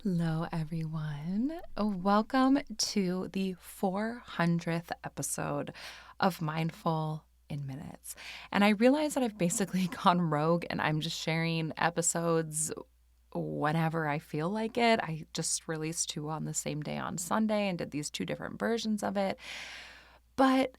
Hello, everyone. Welcome to the 400th episode of Mindful in Minutes. And I realize that I've basically gone rogue and I'm just sharing episodes whenever I feel like it. I just released two on the same day on Sunday and did these two different versions of it. But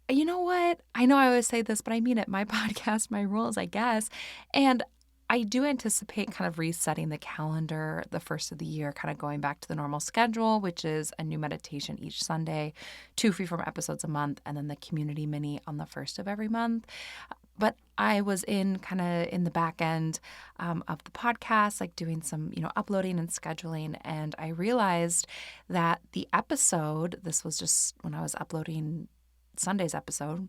you know what? I know I always say this, but I mean it. My podcast, my rules, I guess. And I do anticipate kind of resetting the calendar the first of the year, kind of going back to the normal schedule, which is a new meditation each Sunday, 2 freeform episodes a month, and then the community mini on the first of every month. But I was in kind of in the back end of the podcast, like doing some, uploading and scheduling. And I realized that the episode, this was just when I was uploading Sunday's episode,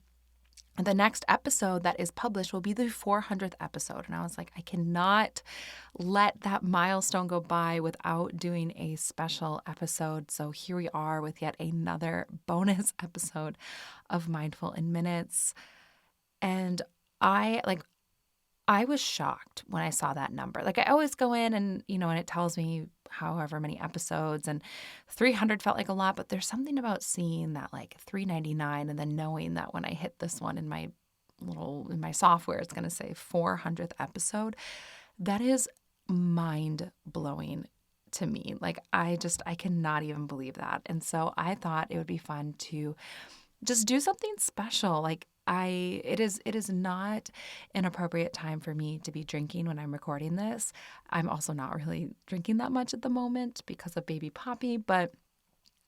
the next episode that is published will be the 400th episode. And I was like, I cannot let that milestone go by without doing a special episode. So here we are with yet another bonus episode of Mindful in Minutes. And I was shocked when I saw that number. Like I always go in and it tells me however many episodes, and 300 felt like a lot, but there's something about seeing that like 399 and then knowing that when I hit this one in my software, it's going to say 400th episode. That is mind blowing to me. Like I cannot even believe that. And so I thought it would be fun to just do something special. Like it is not an appropriate time for me to be drinking when I'm recording this. I'm also not really drinking that much at the moment because of baby Poppy, but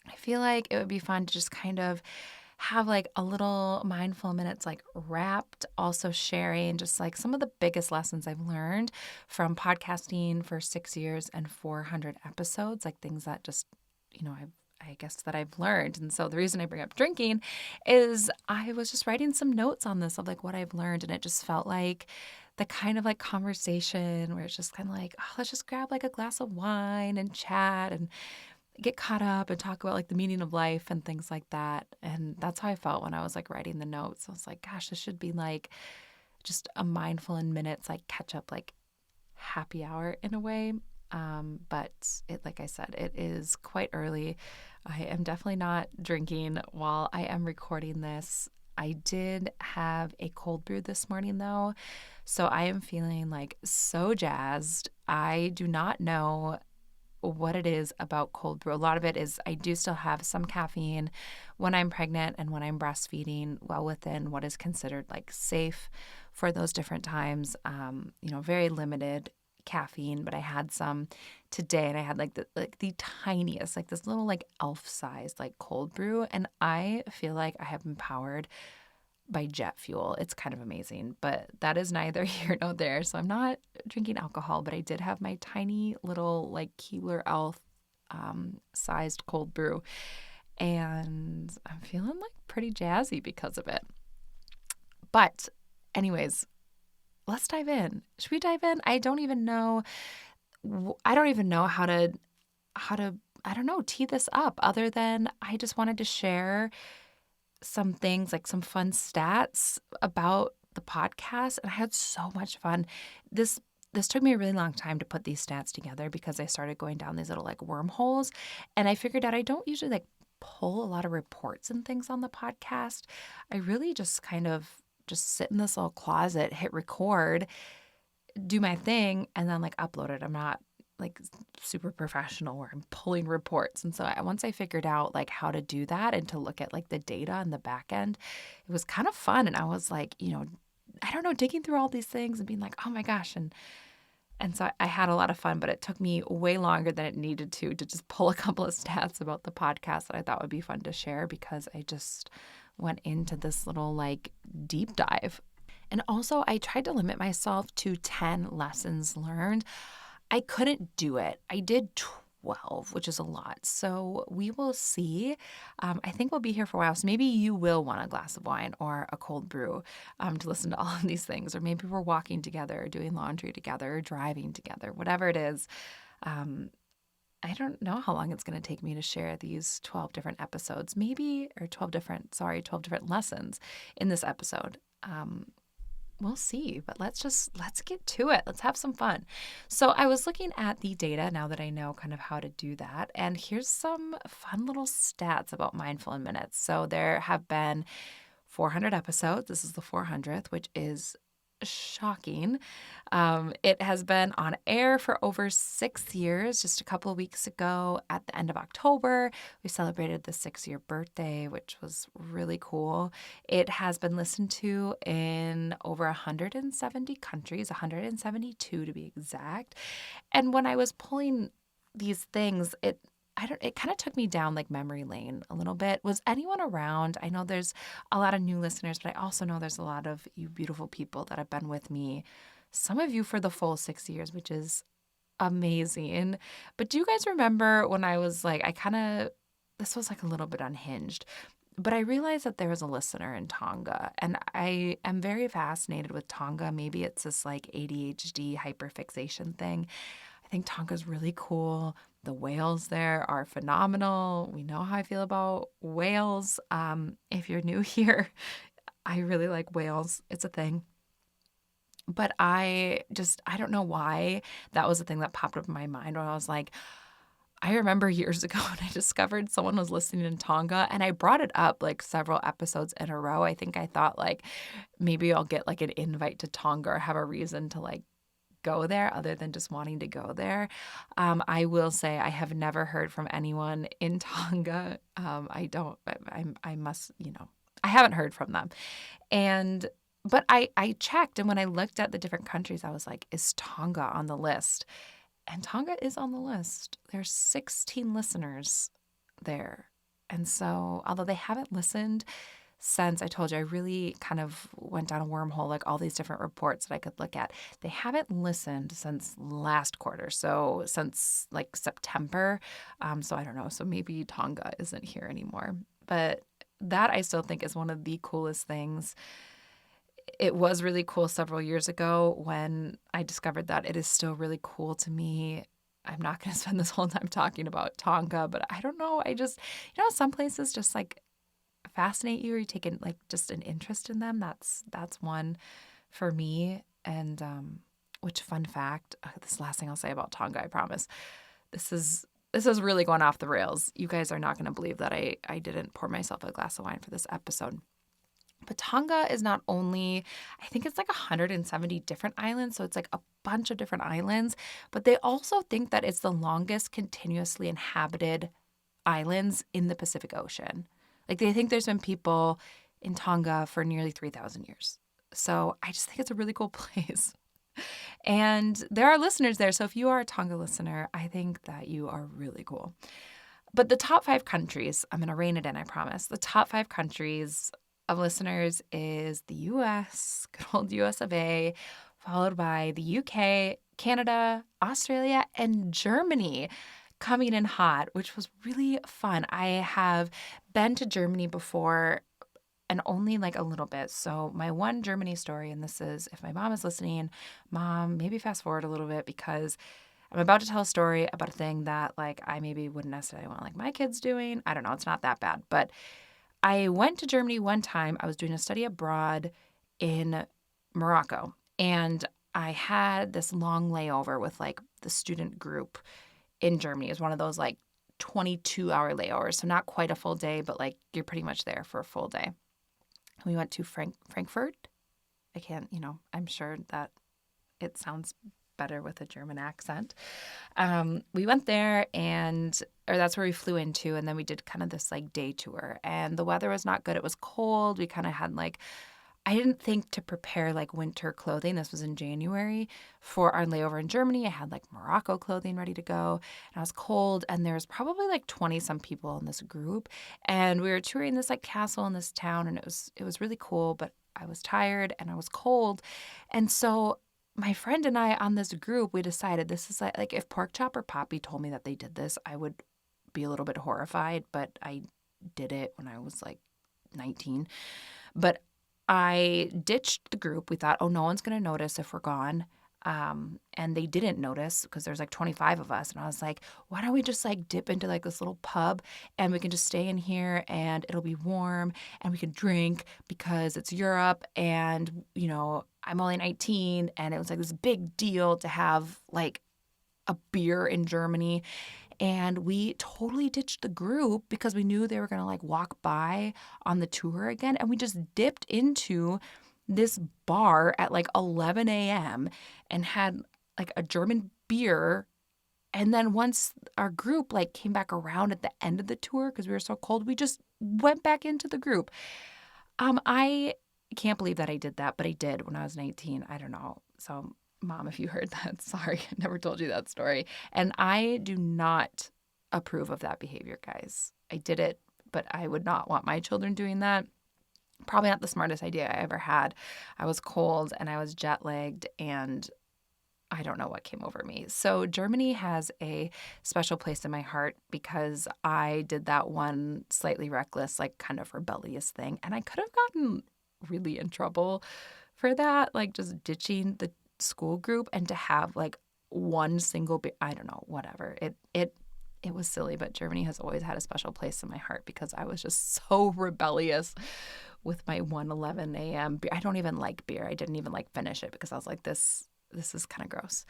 I feel like it would be fun to just kind of have like a little mindful minutes like wrapped, also sharing just like some of the biggest lessons I've learned from podcasting for 6 years and 400 episodes, like things that just, I guess that I've learned. And so the reason I bring up drinking is I was just writing some notes on this of like what I've learned. And it just felt like the kind of like conversation where it's just kind of like, oh, let's just grab like a glass of wine and chat and get caught up and talk about like the meaning of life and things like that. And that's how I felt when I was like writing the notes. I was like, gosh, this should be like just a mindful in minutes, like catch up, like happy hour in a way. But like I said, it is quite early. I am definitely not drinking while I am recording this. I did have a cold brew this morning though, so I am feeling like so jazzed. I do not know what it is about cold brew. A lot of it is I do still have some caffeine when I'm pregnant and when I'm breastfeeding, well within what is considered like safe for those different times. Very limited caffeine, but I had some today and I had like the tiniest, like this little like elf sized like cold brew, and I feel like I have been powered by jet fuel. It's kind of amazing, but that is neither here nor there. So I'm not drinking alcohol, but I did have my tiny little like Keebler Elf sized cold brew, and I'm feeling like pretty jazzy because of it. But anyways, let's dive in. Should we dive in? I don't even know how to I don't know, tee this up other than I just wanted to share some things, like some fun stats about the podcast. And I had so much fun. This took me a really long time to put these stats together because I started going down these little like wormholes, and I figured out I don't usually like pull a lot of reports and things on the podcast. I really just kind of just sit in this little closet, hit record, do my thing, and then like upload it. I'm not like super professional where I'm pulling reports. And so once I figured out like how to do that and to look at like the data on the back end, it was kind of fun. And I was like, I don't know, digging through all these things and being like, oh my gosh. And so I had a lot of fun, but it took me way longer than it needed to just pull a couple of stats about the podcast that I thought would be fun to share, because I just went into this little like deep dive. And also I tried to limit myself to 10 lessons learned. I couldn't do it. I did 12, which is a lot. So we will see. I think we'll be here for a while. So maybe you will want a glass of wine or a cold brew to listen to all of these things. Or maybe we're walking together, or doing laundry together, or driving together, whatever it is. I don't know how long it's going to take me to share these 12 different episodes, maybe, or 12 different lessons in this episode. We'll see, but let's get to it. Let's have some fun. So I was looking at the data now that I know kind of how to do that. And here's some fun little stats about Mindful in Minutes. So there have been 400 episodes. This is the 400th, which is shocking. It has been on air for over 6 years. Just a couple of weeks ago at the end of October, we celebrated the 6-year birthday, which was really cool. It has been listened to in over 170 countries, 172 to be exact. And when I was pulling these things, it kind of took me down like memory lane a little bit. Was anyone around? I know there's a lot of new listeners, but I also know there's a lot of you beautiful people that have been with me. Some of you for the full 6 years, which is amazing. But do you guys remember when I was like, this was like a little bit unhinged, but I realized that there was a listener in Tonga, and I am very fascinated with Tonga. Maybe it's this like ADHD hyperfixation thing. I think Tonga's really cool. The whales there are phenomenal. We know how I feel about whales. If you're new here, I really like whales. It's a thing. But I don't know why that was the thing that popped up in my mind when I was like, I remember years ago when I discovered someone was listening in Tonga, and I brought it up like several episodes in a row. I think I thought like maybe I'll get like an invite to Tonga or have a reason to like go there other than just wanting to go there. I will say I have never heard from anyone in Tonga. I must, I haven't heard from them. But I checked, and when I looked at the different countries, I was like, is Tonga on the list? And Tonga is on the list. There's 16 listeners there. And so, although they haven't listened since, I told you, I really kind of went down a wormhole, like all these different reports that I could look at. They haven't listened since last quarter, so since like September. So I don't know. So maybe Tonga isn't here anymore. But that I still think is one of the coolest things. It was really cool several years ago when I discovered that. It is still really cool to me. I'm not going to spend this whole time talking about Tonga, but I don't know. I just, some places just like fascinate you, or you take like just an interest in them. That's one for me. And which, fun fact, this is the last thing I'll say about Tonga, I promise. This is really going off the rails. You guys are not going to believe that I didn't pour myself a glass of wine for this episode. But Tonga is not only, I think it's like 170 different islands. So it's like a bunch of different islands. But they also think that it's the longest continuously inhabited islands in the Pacific Ocean. Like they think there's been people in Tonga for nearly 3,000 years. So I just think it's a really cool place. And there are listeners there. So if you are a Tonga listener, I think that you are really cool. But the top 5 countries, I'm going to rein it in, I promise. The top 5 countries of listeners is the U.S., good old U.S. of A., followed by the U.K., Canada, Australia, and Germany coming in hot, which was really fun. I have been to Germany before, and only like a little bit. So my one Germany story, and this is, if my mom is listening, Mom, maybe fast forward a little bit, because I'm about to tell a story about a thing that like I maybe wouldn't necessarily want like my kids doing. I don't know. It's not that bad. But I went to Germany one time. I was doing a study abroad in Morocco, and I had this long layover with like the student group in Germany. It was one of those like 22-hour layovers, so not quite a full day, but like you're pretty much there for a full day. We went to Frankfurt. I can't, I'm sure that it sounds better with a German accent. We went there, or that's where we flew into, and then we did kind of this like day tour, and the weather was not good. It was cold. We kind of had like, I didn't think to prepare like winter clothing. This was in January for our layover in Germany. I had like Morocco clothing ready to go, and I was cold, and there was probably like 20 some people in this group, and we were touring this like castle in this town, and it was really cool, but I was tired and I was cold. And so my friend and I on this group, we decided this is like if Pork Chop or Poppy told me that they did this, I would be a little bit horrified, but I did it when I was like 19. But I ditched the group. We thought, oh, no one's going to notice if we're gone. And they didn't notice because there's like 25 of us. And I was like, why don't we just like dip into like this little pub, and we can just stay in here, and it'll be warm, and we can drink because it's Europe, and, I'm only 19, and it was like this big deal to have like a beer in Germany. And we totally ditched the group because we knew they were going to like walk by on the tour again. And we just dipped into this bar at like 11 a.m. and had like a German beer. And then once our group like came back around at the end of the tour because we were so cold, we just went back into the group. I can't believe that I did that, but I did when I was 19. I don't know. So, Mom, if you heard that, sorry, I never told you that story. And I do not approve of that behavior, guys. I did it, but I would not want my children doing that. Probably not the smartest idea I ever had. I was cold and I was jet lagged, and I don't know what came over me. So Germany has a special place in my heart because I did that one slightly reckless, like kind of rebellious thing. And I could have gotten really in trouble for that, like just ditching the school group and to have like one single, I don't know, whatever. It was silly, but Germany has always had a special place in my heart because I was just so rebellious with my 1:11 a.m. beer. I don't even like beer. I didn't even like finish it because I was like, this is kind of gross.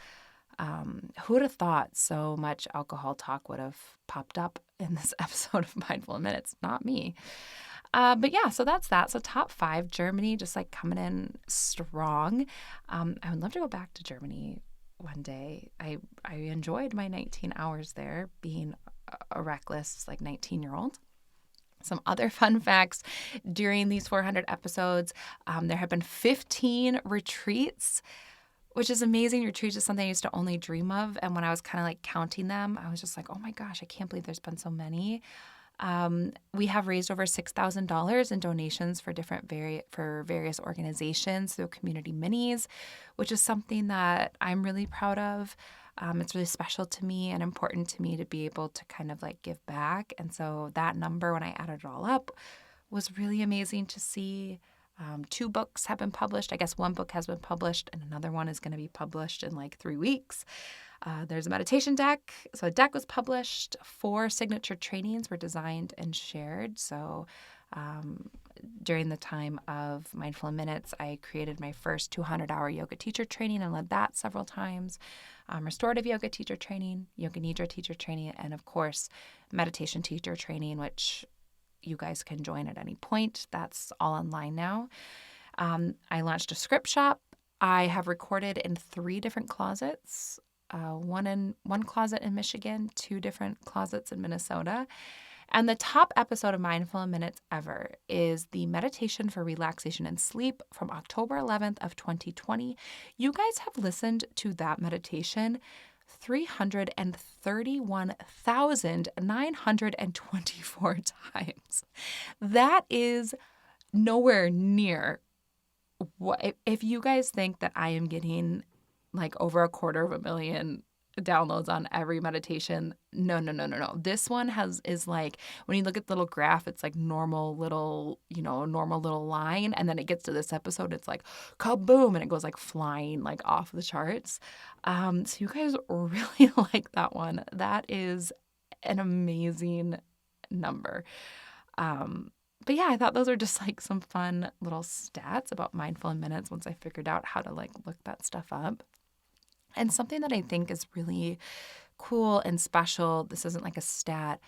Who would have thought so much alcohol talk would have popped up in this episode of Mindful in Minutes? Not me. But yeah, so that's that. So top 5, Germany, just like coming in strong. I would love to go back to Germany one day. I enjoyed my 19 hours there being a reckless like 19-year-old. Some other fun facts during these 400 episodes, there have been 15 retreats, which is amazing. Retreats is something I used to only dream of. And when I was kind of like counting them, I was just like, oh my gosh, I can't believe there's been so many. We have raised over $6,000 in donations for various organizations through community minis, which is something that I'm really proud of. It's really special to me and important to me to be able to kind of like give back. And so that number, when I added it all up, was really amazing to see. 2 books have been published. I guess 1 book has been published and another one is going to be published in like 3 weeks. There's a meditation deck. So a deck was published. 4 signature trainings were designed and shared. So during the time of Mindful in Minutes, I created my first 200-hour yoga teacher training and led that several times. Restorative yoga teacher training, yoga nidra teacher training, and of course, meditation teacher training, which you guys can join at any point. That's all online now. I launched a script shop. I have recorded in 3 different closets, one closet in Michigan, 2 different closets in Minnesota. And the top episode of Mindful in Minutes ever is the Meditation for Relaxation and Sleep from October 11th of 2020. You guys have listened to that meditation 331,924 times. That is nowhere near what, if you guys think that I am getting like over 250,000 downloads on every meditation. No. This one is like, when you look at the little graph, it's like normal little line. And then it gets to this episode, it's like kaboom, and it goes like flying like off the charts. So you guys really like that one. That is an amazing number. But yeah, I thought those are just like some fun little stats about Mindful in Minutes once I figured out how to like look that stuff up. And something that I think is really cool and special, this isn't like a stat,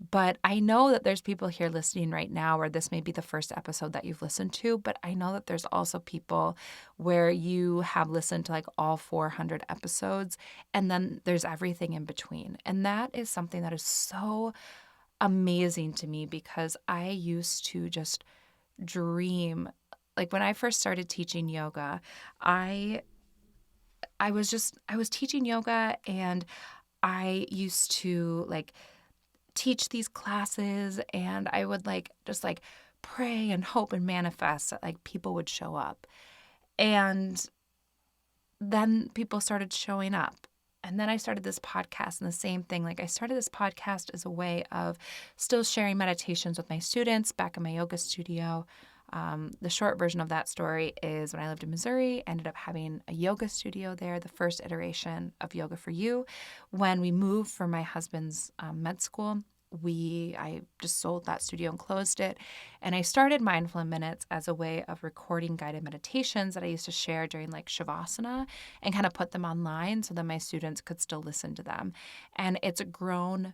but I know that there's people here listening right now where this may be the first episode that you've listened to, but I know that there's also people where you have listened to like all 400 episodes, and then there's everything in between. And that is something that is so amazing to me because I used to just dream. Like when I first started teaching yoga, I was teaching yoga, and I used to like teach these classes, and I would like just like pray and hope and manifest that like people would show up. And then people started showing up. And then I started this podcast, and the same thing. Like I started this podcast as a way of still sharing meditations with my students back in my yoga studio. The short version of that story is when I lived in Missouri, I ended up having a yoga studio there, the first iteration of Yoga for You. When we moved for my husband's med school, I just sold that studio and closed it. And I started Mindful in Minutes as a way of recording guided meditations that I used to share during like Shavasana and kind of put them online so that my students could still listen to them. And it's grown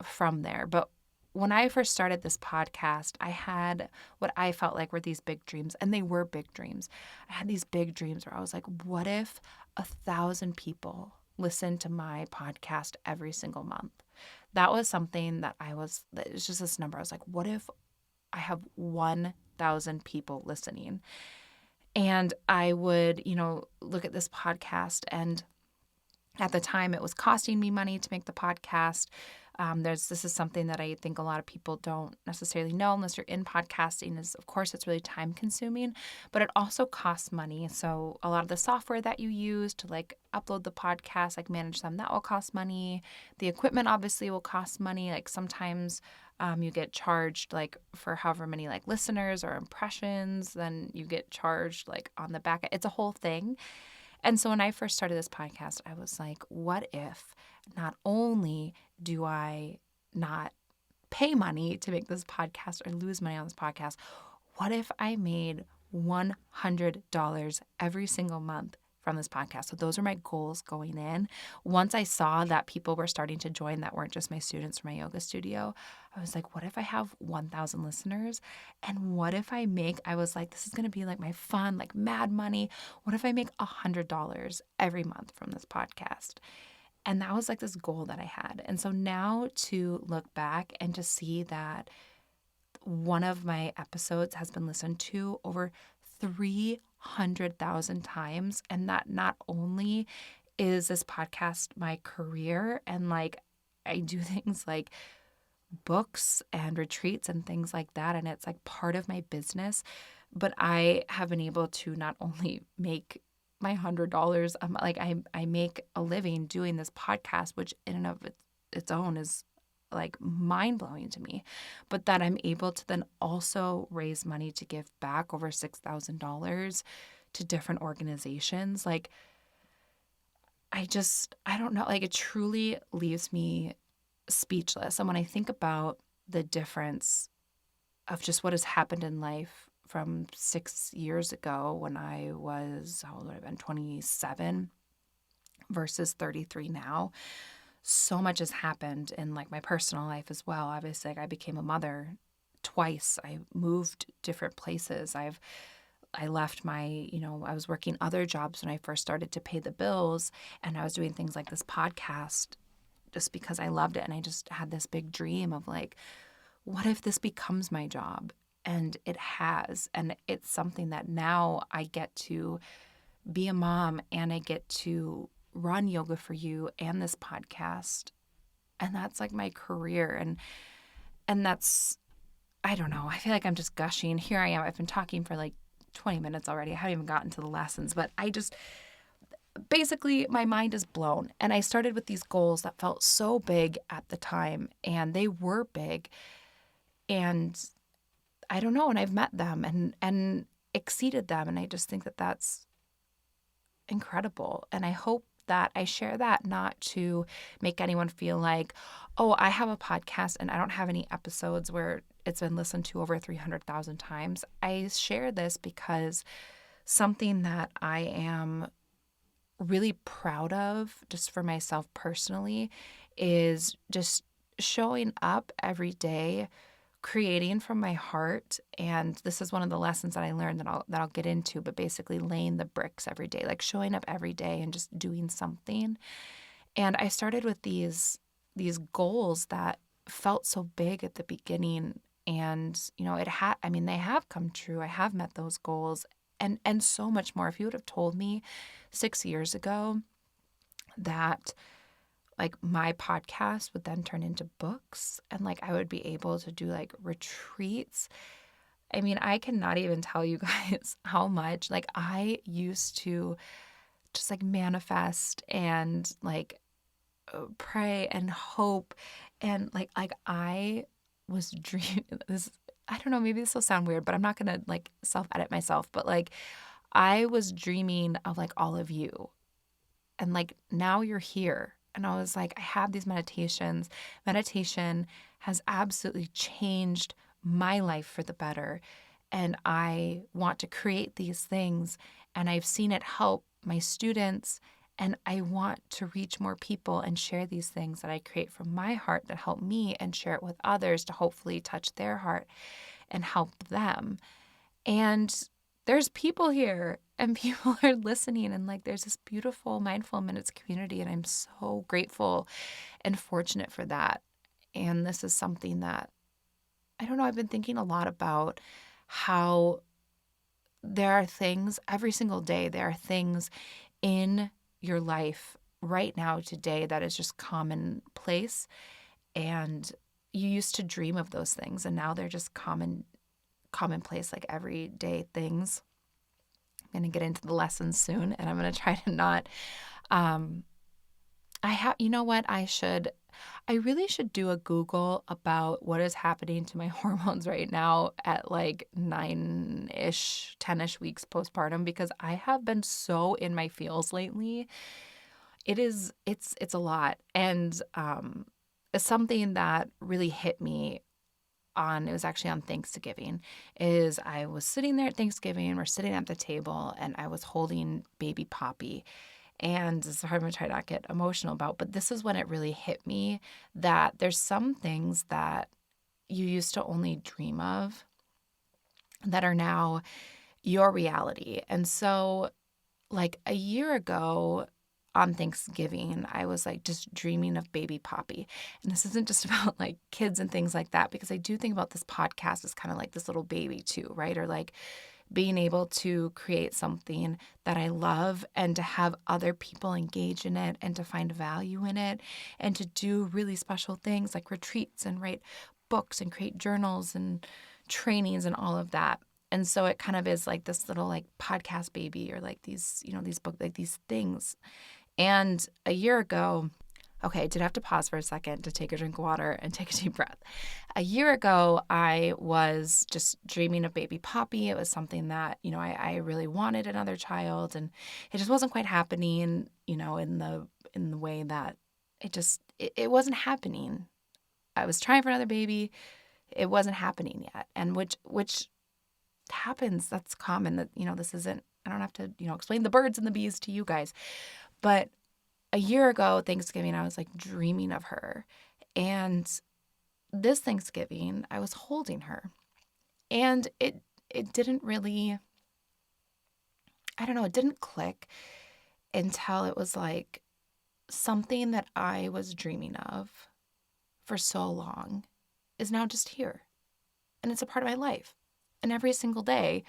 from there. But when I first started this podcast, I had what I felt like were these big dreams, and they were big dreams. I had these big dreams where I was like, what if 1,000 people listen to my podcast every single month? That was something that it was just this number. I was like, what if I have 1,000 people listening? And I would, look at this podcast, and at the time it was costing me money to make the podcast. This is something that I think a lot of people don't necessarily know unless you're in podcasting is, of course, it's really time consuming, but it also costs money. So a lot of the software that you use to like upload the podcast, like manage them, that will cost money. The equipment obviously will cost money. Like sometimes you get charged like for however many like listeners or impressions, then you get charged like on the back. It's a whole thing. And so when I first started this podcast, I was like, what if not only do I not pay money to make this podcast or lose money on this podcast, what if I made $100 every single month from this podcast? So those are my goals going in. Once I saw that people were starting to join that weren't just my students from my yoga studio, I was like, what if I have 1,000 listeners? And what if I was like, this is going to be like my fun, like mad money. What if I make $100 every month from this podcast? And that was like this goal that I had. And so now to look back and to see that one of my episodes has been listened to over 300,000 times, and that not only is this podcast my career and like I do things like books and retreats and things like that, and it's like part of my business, but I have been able to not only make my $100, like I make a living doing this podcast, which in and of its own is like mind-blowing to me, but that I'm able to then also raise money to give back over $6,000 to different organizations. Like I don't know, like it truly leaves me speechless. And when I think about the difference of just what has happened in life from 6 years ago when I was, how old would I have been, 27 versus 33 now, so much has happened in like my personal life as well. Obviously, like I became a mother twice. I moved different places. I left I was working other jobs when I first started to pay the bills, and I was doing things like this podcast just because I loved it. And I just had this big dream of like, what if this becomes my job? And it has. And it's something that now I get to be a mom and I get to run Yoga for You and this podcast. And that's like my career. And that's, I don't know, I feel like I'm just gushing. Here I am. I've been talking for like 20 minutes already. I haven't even gotten to the lessons, but basically my mind is blown. And I started with these goals that felt so big at the time, and they were big. And I don't know, and I've met them and exceeded them. And I just think that that's incredible. And I hope that I share that not to make anyone feel like, oh, I have a podcast and I don't have any episodes where it's been listened to over 300,000 times. I share this because something that I am really proud of just for myself personally is just showing up every day, creating from my heart. And this is one of the lessons that I learned that I'll get into, but basically laying the bricks every day, like showing up every day and just doing something. And I started with these goals that felt so big at the beginning, and they have come true. I have met those goals and so much more. If you would have told me 6 years ago that like my podcast would then turn into books and like I would be able to do like retreats. I mean, I cannot even tell you guys how much like I used to just like manifest and like pray and hope, and like I was dreaming this. I don't know, maybe this will sound weird, but I'm not going to like self-edit myself, but like I was dreaming of like all of you, and like now you're here. And I was like, I have these meditations. Meditation has absolutely changed my life for the better. And I want to create these things, and I've seen it help my students, and I want to reach more people and share these things that I create from my heart that help me and share it with others to hopefully touch their heart and help them. And there's people here and people are listening, and like there's this beautiful Mindful Minutes community, and I'm so grateful and fortunate for that. And this is something that, I don't know, I've been thinking a lot about how there are things every single day, there are things in your life right now today that is just commonplace, and you used to dream of those things, and now they're just commonplace, like everyday things. I'm going to get into the lessons soon, and I'm going to try to not you know what, I really should do a Google about what is happening to my hormones right now at like 9-ish, 10-ish weeks postpartum, because I have been so in my feels lately. It's a lot. And it's something that really hit me it was actually on Thanksgiving, is I was sitting there at Thanksgiving, we're sitting at the table, and I was holding baby Poppy. And it's hard to try not get emotional about, but this is when it really hit me that there's some things that you used to only dream of that are now your reality. And so, like a year ago on Thanksgiving, I was like just dreaming of baby Poppy. And this isn't just about like kids and things like that, because I do think about this podcast as kind of like this little baby too, right? Or like being able to create something that I love and to have other people engage in it and to find value in it and to do really special things like retreats and write books and create journals and trainings and all of that. And so it kind of is like this little like podcast baby, or like these, these book, like these things. And a year ago, okay, I did have to pause for a second to take a drink of water and take a deep breath. A year ago, I was just dreaming of baby Poppy. It was something that, I really wanted another child, and it just wasn't quite happening, in the way that it wasn't happening. I was trying for another baby. It wasn't happening yet. And which happens. That's common. That, this isn't, I don't have to, explain the birds and the bees to you guys. But a year ago, Thanksgiving, I was like dreaming of her. And this Thanksgiving, I was holding her. And it didn't really, I don't know, it didn't click until it was like something that I was dreaming of for so long is now just here. And it's a part of my life. And every single day,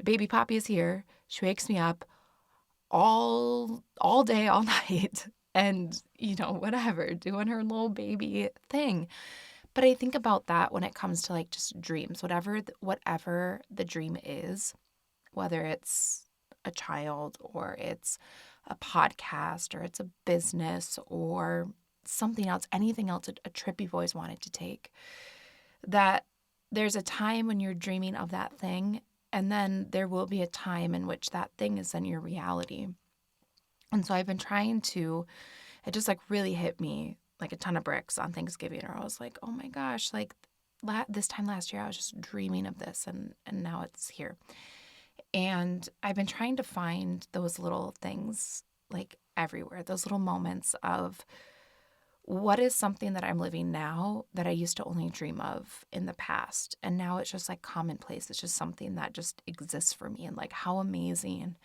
baby Poppy is here. She wakes me up all day, all night, and, whatever, doing her little baby thing. But I think about that when it comes to like just dreams, whatever the dream is, whether it's a child or it's a podcast or it's a business or something else, anything else, a trip you've always wanted to take, that there's a time when you're dreaming of that thing, and then there will be a time in which that thing is then your reality. And so I've been trying to, it just like really hit me like a ton of bricks on Thanksgiving, or I was like, oh my gosh, like this time last year, I was just dreaming of this, and now it's here. And I've been trying to find those little things like everywhere, those little moments of what is something that I'm living now that I used to only dream of in the past. And now it's just like commonplace. It's just something that just exists for me, and like how amazing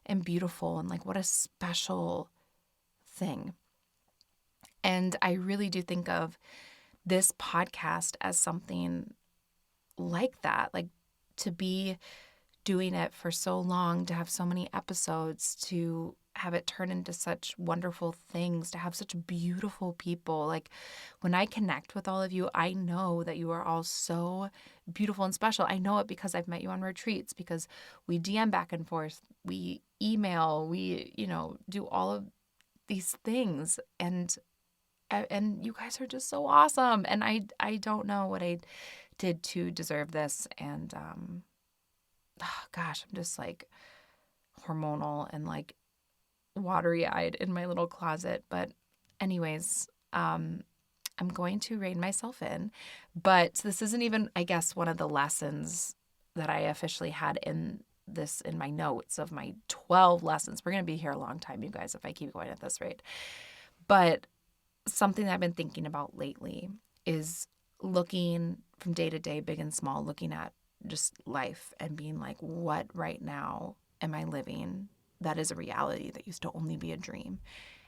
and beautiful, and like what a special thing. And I really do think of this podcast as something like that, like to be doing it for so long, to have so many episodes, to have it turn into such wonderful things, to have such beautiful people. Like when I connect with all of you, I know that you are all so beautiful and special. I know it because I've met you on retreats, because we DM back and forth, we email, we, do all of these things. And you guys are just so awesome. And I don't know what I did to deserve this. And gosh, I'm just like hormonal and like watery-eyed in my little closet. But anyways, I'm going to rein myself in. But this isn't even, I guess, one of the lessons that I officially had in my notes of my 12 lessons. We're going to be here a long time, you guys, if I keep going at this rate. But something that I've been thinking about lately is looking from day to day, big and small, looking at just life and being like, what right now am I living that is a reality that used to only be a dream?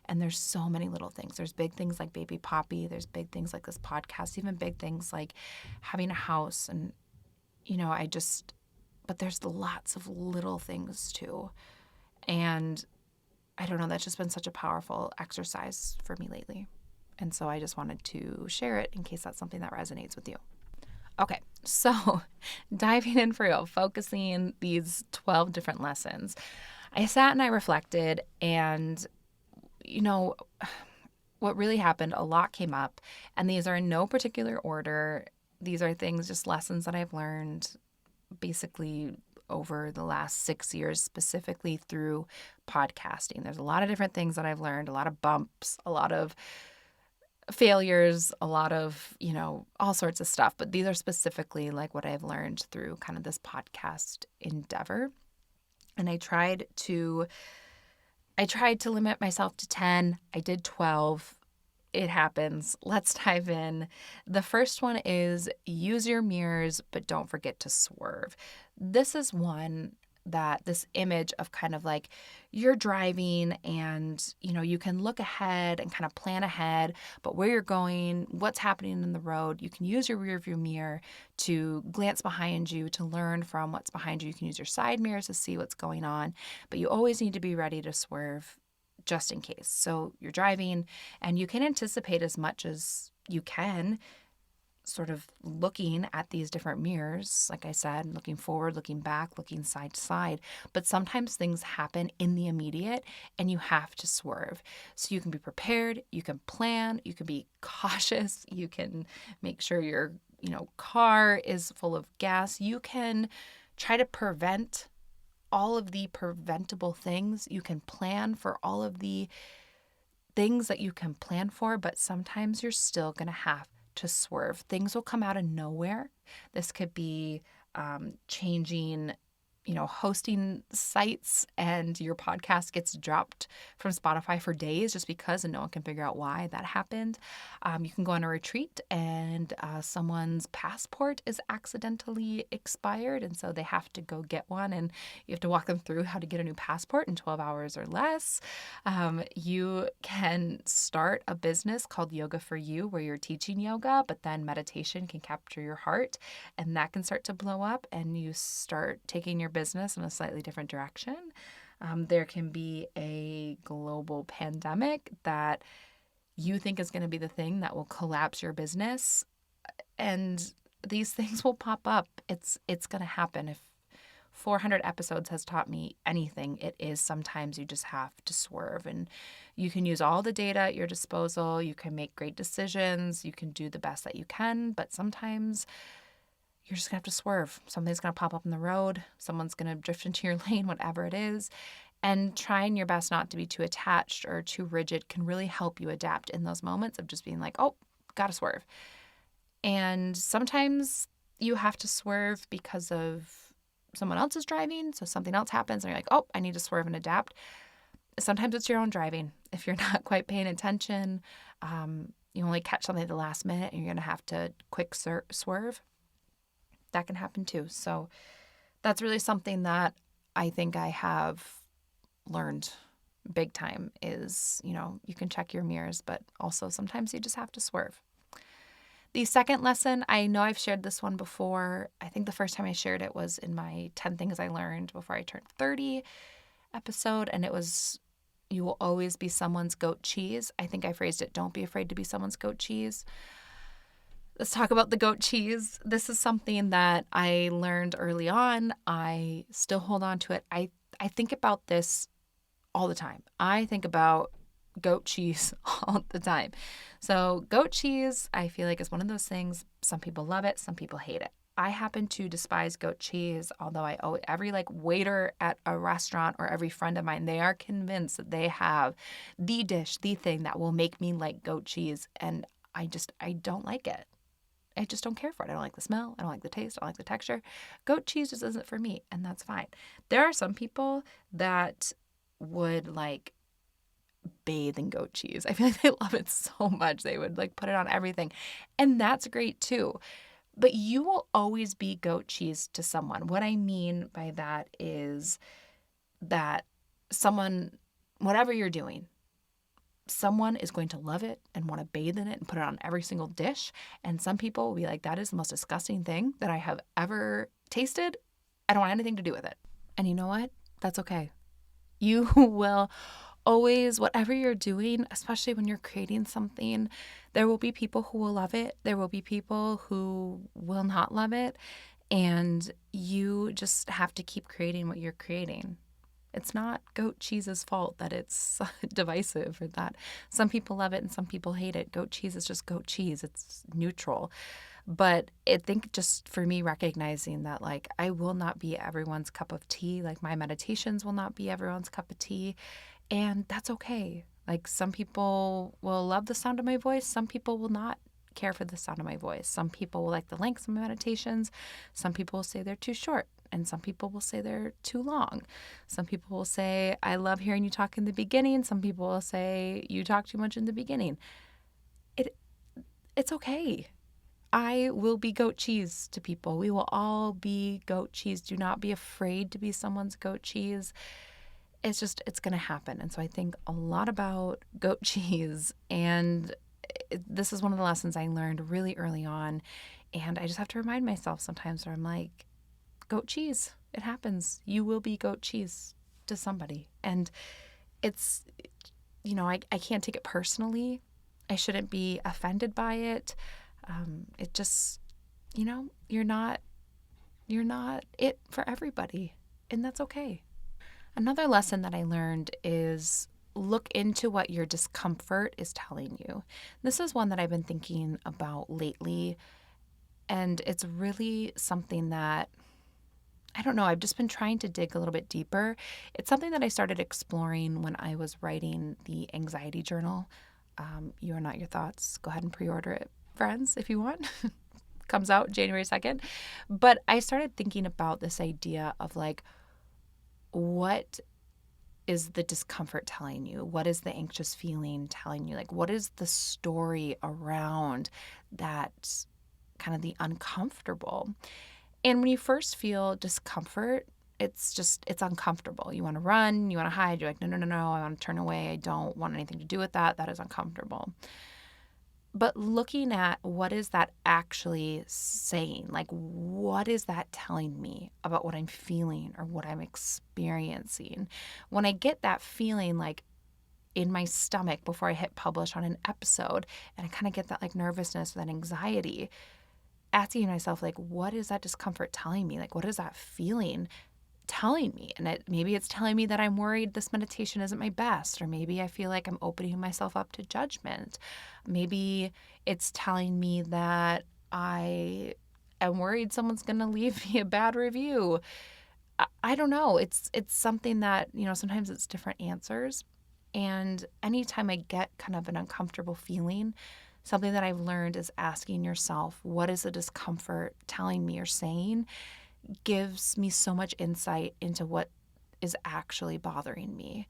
And there's so many little things. There's big things like baby Poppy. There's big things like this podcast, even big things like having a house. And, but there's lots of little things too. And I don't know, that's just been such a powerful exercise for me lately. And so I just wanted to share it in case that's something that resonates with you. Okay, so diving in for real, focusing these 12 different lessons. I sat and I reflected, and what really happened, a lot came up, and these are in no particular order. These are things, just lessons that I've learned basically over the last 6 years, specifically through podcasting. There's a lot of different things that I've learned, a lot of bumps, a lot of failures, a lot of, all sorts of stuff. But these are specifically like what I've learned through kind of this podcast endeavor. And I tried to limit myself to 10. I did 12. It happens. Let's dive in. The first one is use your mirrors, but don't forget to swerve. This is one that this image of kind of like you're driving and, you can look ahead and kind of plan ahead, but where you're going, what's happening in the road, you can use your rear view mirror to glance behind you, to learn from what's behind you. You can use your side mirrors to see what's going on, but you always need to be ready to swerve just in case. So you're driving and you can anticipate as much as you can, sort of looking at these different mirrors, like I said, looking forward, looking back, looking side to side. But sometimes things happen in the immediate and you have to swerve. So you can be prepared, you can plan, you can be cautious, you can make sure your, car is full of gas. You can try to prevent all of the preventable things. You can plan for all of the things that you can plan for, but sometimes you're still going to have to swerve. Things will come out of nowhere. This could be changing, hosting sites, and your podcast gets dropped from Spotify for days just because, and no one can figure out why that happened. You can go on a retreat and someone's passport is accidentally expired, and so they have to go get one, and you have to walk them through how to get a new passport in 12 hours or less. You can start a business called Yoga for You, where you're teaching yoga, but then meditation can capture your heart, and that can start to blow up, and you start taking your business in a slightly different direction. There can be a global pandemic that you think is going to be the thing that will collapse your business, and these things will pop up. It's going to happen. If 400 episodes has taught me anything, it is sometimes you just have to swerve, and you can use all the data at your disposal. You can make great decisions. You can do the best that you can, but sometimes you're just going to have to swerve. Something's going to pop up in the road. Someone's going to drift into your lane, whatever it is. And trying your best not to be too attached or too rigid can really help you adapt in those moments of just being like, oh, got to swerve. And sometimes you have to swerve because of someone else is driving. So something else happens and you're like, oh, I need to swerve and adapt. Sometimes it's your own driving. If you're not quite paying attention, you only catch something at the last minute and you're going to have to quick swerve. That can happen too. So that's really something that I think I have learned big time is, you can check your mirrors, but also sometimes you just have to swerve. The second lesson, I know I've shared this one before. I think the first time I shared it was in my 10 things I learned before I turned 30 episode, and it was, you will always be someone's goat cheese. I think I phrased it, don't be afraid to be someone's goat cheese. Let's talk about the goat cheese. This is something that I learned early on. I still hold on to it. I think about this all the time. I think about goat cheese all the time. So goat cheese, I feel like, is one of those things. Some people love it. Some people hate it. I happen to despise goat cheese, although I owe every waiter at a restaurant or every friend of mine, they are convinced that they have the dish, the thing that will make me like goat cheese. And I don't like it. I just don't care for it. I don't like the smell. I don't like the taste. I don't like the texture. Goat cheese just isn't for me, and that's fine. There are some people that would like bathe in goat cheese. I feel like they love it so much. They would like put it on everything. And that's great too. But you will always be goat cheese to someone. What I mean by that is that someone, whatever you're doing, someone is going to love it and want to bathe in it and put it on every single dish. And some people will be like, that is the most disgusting thing that I have ever tasted. I don't want anything to do with it. And you know what? That's okay. You will always, whatever you're doing, especially when you're creating something, there will be people who will love it. There will be people who will not love it. And you just have to keep creating what you're creating. It's not goat cheese's fault that it's divisive or that some people love it and some people hate it. Goat cheese is just goat cheese. It's neutral. But I think just for me recognizing that like I will not be everyone's cup of tea. Like my meditations will not be everyone's cup of tea. And that's okay. Like some people will love the sound of my voice. Some people will not care for the sound of my voice. Some people will like the lengths of my meditations. Some people will say they're too short. And some people will say they're too long. Some people will say, I love hearing you talk in the beginning. Some people will say, you talk too much in the beginning. It's okay. I will be goat cheese to people. We will all be goat cheese. Do not be afraid to be someone's goat cheese. It's going to happen. And so I think a lot about goat cheese. And this is one of the lessons I learned really early on. And I just have to remind myself sometimes where I'm like, goat cheese. It happens. You will be goat cheese to somebody. And it's, I can't take it personally. I shouldn't be offended by it. It just, you're not it for everybody. And that's okay. Another lesson that I learned is look into what your discomfort is telling you. This is one that I've been thinking about lately. And it's really something that I don't know. I've just been trying to dig a little bit deeper. It's something that I started exploring when I was writing the anxiety journal. You Are Not Your Thoughts. Go ahead and pre-order it, friends, if you want. Comes out January 2nd. But I started thinking about this idea of like, what is the discomfort telling you? What is the anxious feeling telling you? Like, what is the story around that kind of the uncomfortable? And when you first feel discomfort, it's uncomfortable. You want to run, you want to hide. You're like, no, I want to turn away. I don't want anything to do with that. That is uncomfortable. But looking at what is that actually saying? Like, what is that telling me about what I'm feeling or what I'm experiencing? When I get that feeling like in my stomach before I hit publish on an episode, and I kind of get that like nervousness, that anxiety, asking myself, like, what is that discomfort telling me? Like, what is that feeling telling me? And maybe it's telling me that I'm worried this meditation isn't my best, or maybe I feel like I'm opening myself up to judgment. Maybe it's telling me that I am worried someone's going to leave me a bad review. I don't know. It's something that, sometimes it's different answers. And anytime I get kind of an uncomfortable feeling, something that I've learned is asking yourself, what is the discomfort telling me or saying, gives me so much insight into what is actually bothering me.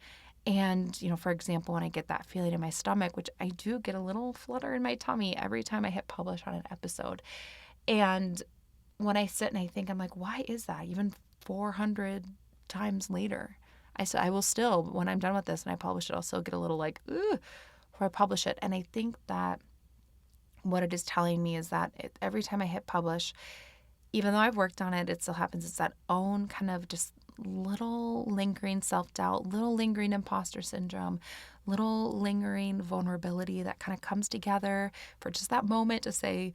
And, for example, when I get that feeling in my stomach, which I do get a little flutter in my tummy every time I hit publish on an episode. And when I sit and I think, I'm like, why is that? Even 400 times later, I will still, when I'm done with this and I publish it, I'll still get a little like, ugh, before I publish it. And I think that what it is telling me is that every time I hit publish, even though I've worked on it, it still happens. It's that own kind of just little lingering self-doubt, little lingering imposter syndrome, little lingering vulnerability that kind of comes together for just that moment to say,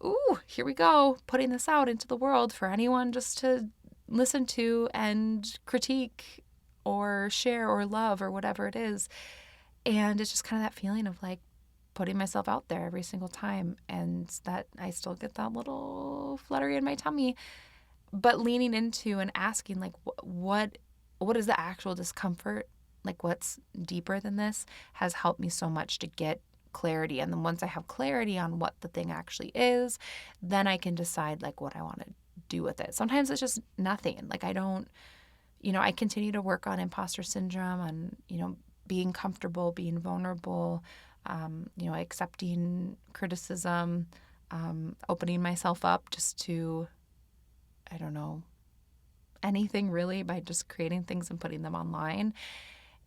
ooh, here we go, putting this out into the world for anyone just to listen to and critique or share or love or whatever it is. And it's just kind of that feeling of like, putting myself out there every single time, and that I still get that little fluttery in my tummy, but leaning into and asking like, what is the actual discomfort? Like, what's deeper than this has helped me so much to get clarity. And then once I have clarity on what the thing actually is, then I can decide like what I want to do with it. Sometimes it's just nothing. Like I don't, I continue to work on imposter syndrome, on, being comfortable, being vulnerable, accepting criticism, opening myself up just to, I don't know, anything really, by just creating things and putting them online.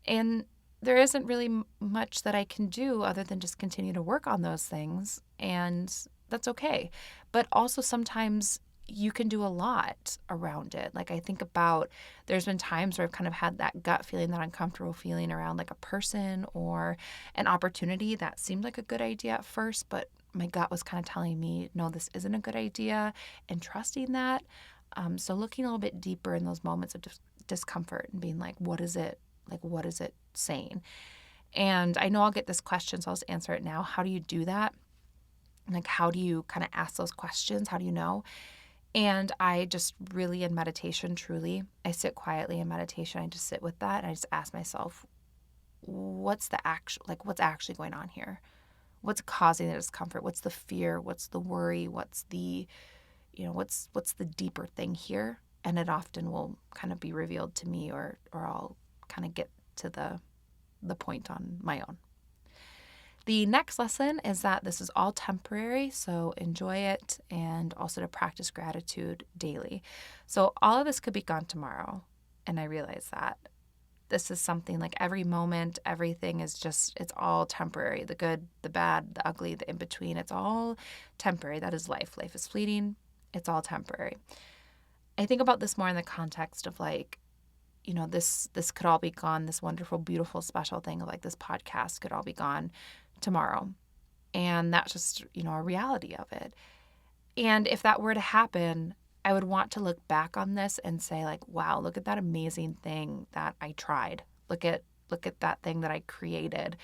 And there isn't really much that I can do other than just continue to work on those things. And that's okay. But also sometimes you can do a lot around it. Like I think about, there's been times where I've kind of had that gut feeling, that uncomfortable feeling around like a person or an opportunity that seemed like a good idea at first, but my gut was kind of telling me, no, this isn't a good idea, and trusting that. So looking a little bit deeper in those moments of discomfort and being like, what is it? Like, what is it saying? And I know I'll get this question, so I'll just answer it now. How do you do that? Like, how do you kind of ask those questions? How do you know? And I just really, in meditation, truly, I sit quietly in meditation. I just sit with that. And I just ask myself, what's actually going on here? What's causing the discomfort? What's the fear? What's the worry? What's the, what's the deeper thing here? And it often will kind of be revealed to me, or I'll kind of get to the point on my own. The next lesson is that this is all temporary, so enjoy it, and also to practice gratitude daily. So all of this could be gone tomorrow, and I realize that. This is something like every moment, everything is just, it's all temporary. The good, the bad, the ugly, the in-between, it's all temporary. That is life. Life is fleeting. It's all temporary. I think about this more in the context of like, this could all be gone. This wonderful, beautiful, special thing of like this podcast could all be gone tomorrow. And that's just, a reality of it. And if that were to happen, I would want to look back on this and say like, wow, look at that amazing thing that I tried. Look at that thing that I created.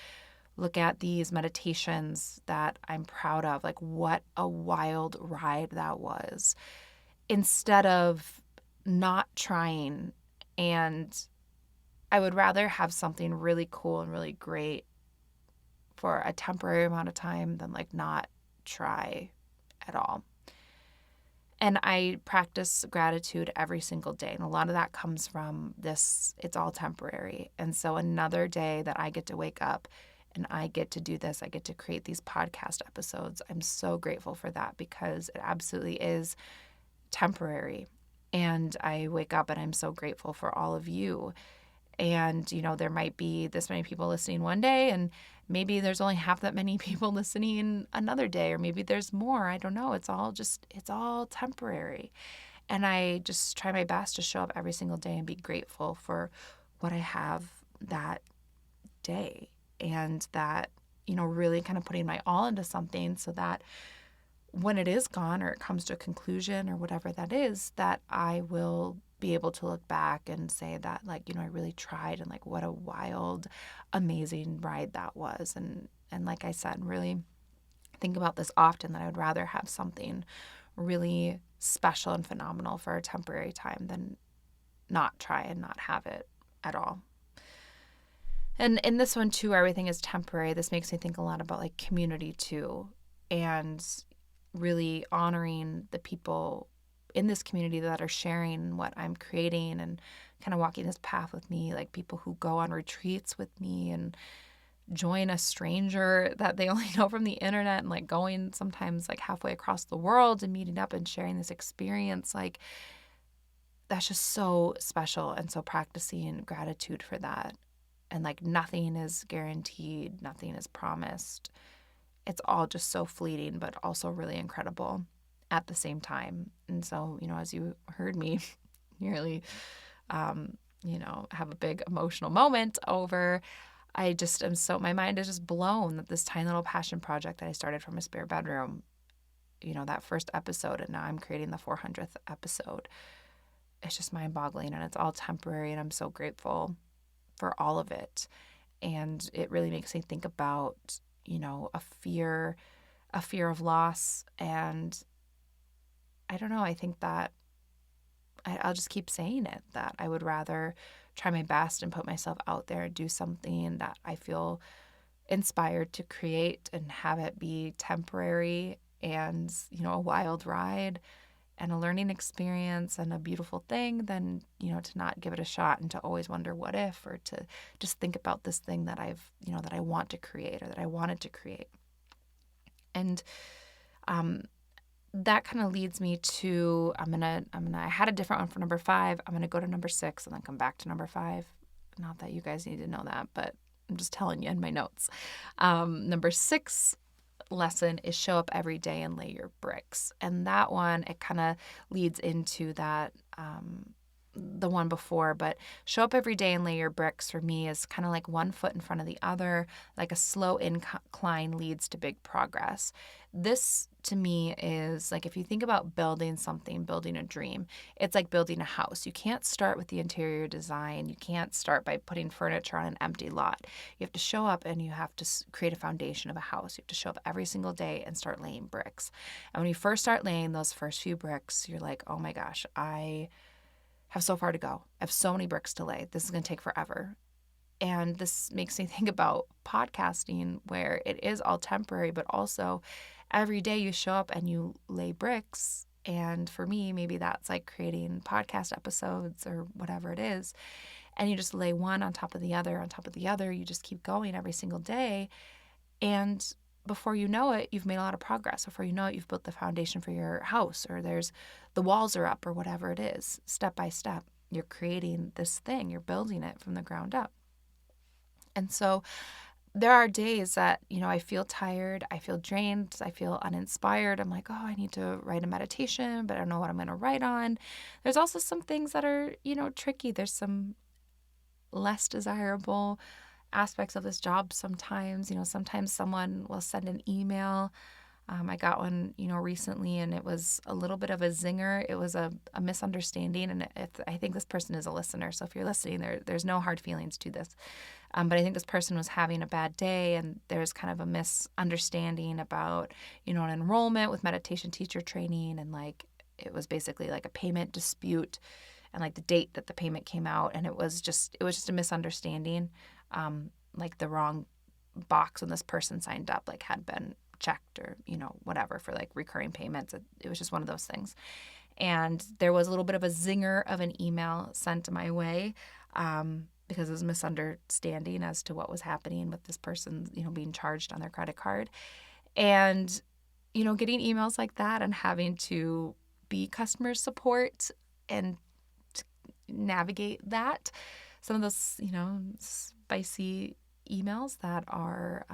Look at these meditations that I'm proud of. Like, what a wild ride that was. Instead of not trying. And I would rather have something really cool and really great for a temporary amount of time than like not try at all. And I practice gratitude every single day. And a lot of that comes from this, it's all temporary. And so another day that I get to wake up and I get to do this, I get to create these podcast episodes. I'm so grateful for that because it absolutely is temporary. And I wake up and I'm so grateful for all of you. And, there might be this many people listening one day, and maybe there's only half that many people listening another day, or maybe there's more. I don't know. It's all temporary. And I just try my best to show up every single day and be grateful for what I have that day, and that, really kind of putting my all into something so that when it is gone or it comes to a conclusion or whatever that is, that I will be able to look back and say that, like, I really tried, and like what a wild, amazing ride that was. And like I said, really think about this often, that I would rather have something really special and phenomenal for a temporary time than not try and not have it at all. And in this one too, everything is temporary. This makes me think a lot about like community too, and really honoring the people in this community that are sharing what I'm creating and kind of walking this path with me, like people who go on retreats with me and join a stranger that they only know from the internet, and like going sometimes like halfway across the world and meeting up and sharing this experience. Like, that's just so special. And so practicing gratitude for that. And like nothing is guaranteed, nothing is promised. It's all just so fleeting, but also really incredible at the same time. And so, as you heard me nearly, have a big emotional moment over, I just am my mind is just blown that this tiny little passion project that I started from a spare bedroom, that first episode, and now I'm creating the 400th episode. It's just mind boggling, and it's all temporary. And I'm so grateful for all of it. And it really makes me think about, a fear of loss. And I don't know, I think that I'll just keep saying it, that I would rather try my best and put myself out there and do something that I feel inspired to create and have it be temporary and, a wild ride and a learning experience and a beautiful thing than, to not give it a shot and to always wonder what if, or to just think about this thing that that I want to create or that I wanted to create. And that kind of leads me to, I had a different one for number 5. I'm going to go to number 6 and then come back to number 5. Not that you guys need to know that, but I'm just telling you in my notes. Number 6 lesson is show up every day and lay your bricks. And that one, it kind of leads into that, the one before, but show up every day and lay your bricks for me is kind of like one foot in front of the other, like a slow incline leads to big progress. This to me is like, if you think about building something, building a dream, it's like building a house. You can't start with the interior design. You can't start by putting furniture on an empty lot. You have to show up and you have to create a foundation of a house. You have to show up every single day and start laying bricks. And when you first start laying those first few bricks, you're like, oh my gosh, I have so far to go. I have so many bricks to lay. This is going to take forever. And this makes me think about podcasting, where it is all temporary, but also every day you show up and you lay bricks. And for me, maybe that's like creating podcast episodes or whatever it is. And you just lay one on top of the other, on top of the other. You just keep going every single day. And before you know it, you've made a lot of progress. Before you know it, you've built the foundation for your house, or the walls are up, or whatever it is. Step by step, you're creating this thing. You're building it from the ground up. And so there are days that, I feel tired, I feel drained, I feel uninspired. I'm like, oh, I need to write a meditation, but I don't know what I'm going to write on. There's also some things that are, tricky. There's some less desirable aspects of this job sometimes. Sometimes someone will send an email. I got one, recently, and it was a little bit of a zinger. It was a misunderstanding, and I think this person is a listener. So if you're listening, there's no hard feelings to this. But I think this person was having a bad day, and there's kind of a misunderstanding about, an enrollment with meditation teacher training, and like it was basically like a payment dispute, and like the date that the payment came out, and it was just a misunderstanding. Like the wrong box when this person signed up like had been checked, or whatever, for like recurring payments. It was just one of those things. And there was a little bit of a zinger of an email sent my way, because it was a misunderstanding as to what was happening with this person, being charged on their credit card. And getting emails like that and having to be customer support and navigate that, some of those spicy emails that are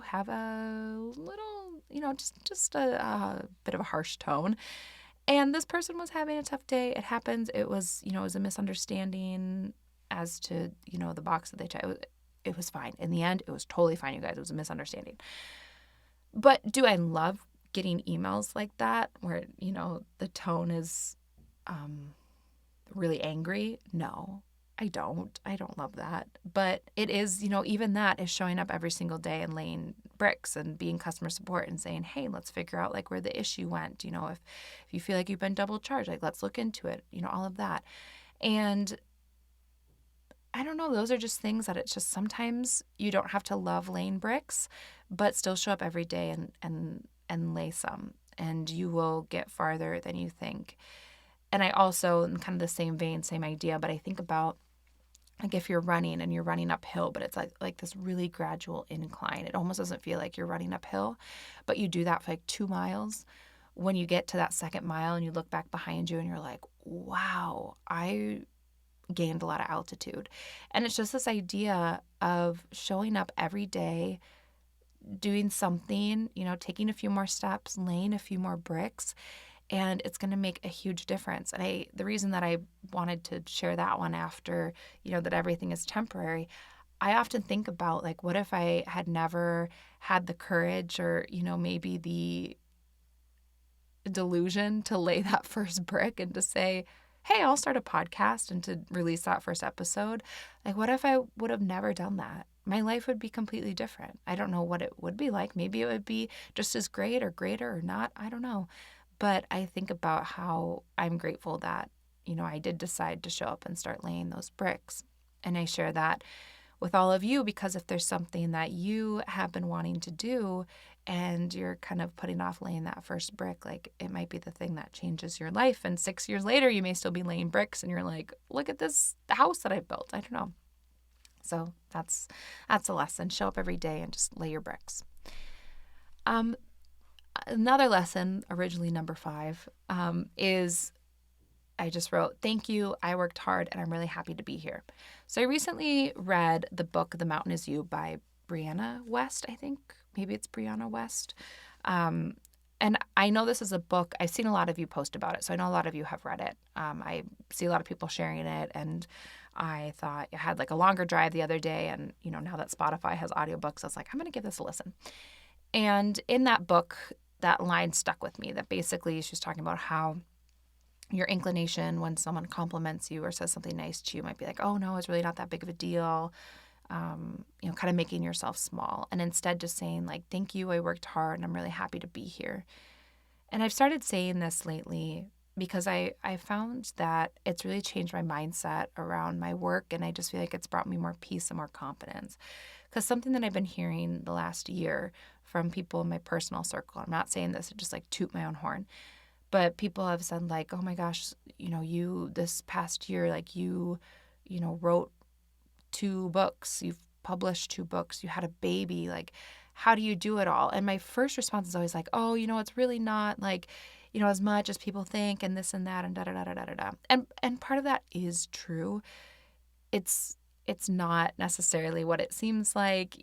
have a little, just a bit of a harsh tone. And this person was having a tough day. It happens. It was, it was a misunderstanding as to, the box that they checked. It was fine. In the end, it was totally fine, you guys. It was a misunderstanding. But do I love getting emails like that where, the tone is really angry? No. I don't love that. But it is, even that is showing up every single day and laying bricks and being customer support and saying, hey, let's figure out like where the issue went. If you feel like you've been double charged, like let's look into it, all of that. And I don't know, those are just things that it's just sometimes you don't have to love laying bricks, but still show up every day and lay some, and you will get farther than you think. And I also, in kind of the same vein, same idea, but I think about like if you're running and you're running uphill, but it's like this really gradual incline. It almost doesn't feel like you're running uphill, but you do that for like 2 miles. When you get to that second mile and you look back behind you and you're like, wow, I gained a lot of altitude. And it's just this idea of showing up every day, doing something, taking a few more steps, laying a few more bricks, and it's going to make a huge difference. And the reason that I wanted to share that one after, that everything is temporary, I often think about like, what if I had never had the courage or, maybe the delusion to lay that first brick and to say, hey, I'll start a podcast and to release that first episode. Like, what if I would have never done that? My life would be completely different. I don't know what it would be like. Maybe it would be just as great or greater or not. I don't know. But I think about how I'm grateful that, I did decide to show up and start laying those bricks. And I share that with all of you, because if there's something that you have been wanting to do and you're kind of putting off laying that first brick, like it might be the thing that changes your life. And 6 years later, you may still be laying bricks and you're like, look at this house that I built. I don't know. So that's a lesson. Show up every day and just lay your bricks. Another lesson, originally number 5, is I just wrote, thank you, I worked hard, and I'm really happy to be here. So I recently read the book, The Mountain Is You by Brianna West, I think. Maybe it's Brianna West. And I know this is a book, I've seen a lot of you post about it, so I know a lot of you have read it. I see a lot of people sharing it, and I thought I had like a longer drive the other day, and now that Spotify has audiobooks, I was like, I'm going to give this a listen. And in that book, that line stuck with me, that basically she's talking about how your inclination when someone compliments you or says something nice to you might be like, oh no, it's really not that big of a deal. Kind of making yourself small, and instead just saying like, thank you, I worked hard and I'm really happy to be here. And I've started saying this lately because I found that it's really changed my mindset around my work, and I just feel like it's brought me more peace and more confidence. Because something that I've been hearing the last year from people in my personal circle, I'm not saying this to just like toot my own horn, but people have said like, oh my gosh, you this past year, like you wrote 2 books, you've published 2 books, you had a baby, like how do you do it all? And my first response is always like, oh, it's really not like, as much as people think, and this and that and da da da da da da da. And part of that is true. It's not necessarily what it seems like,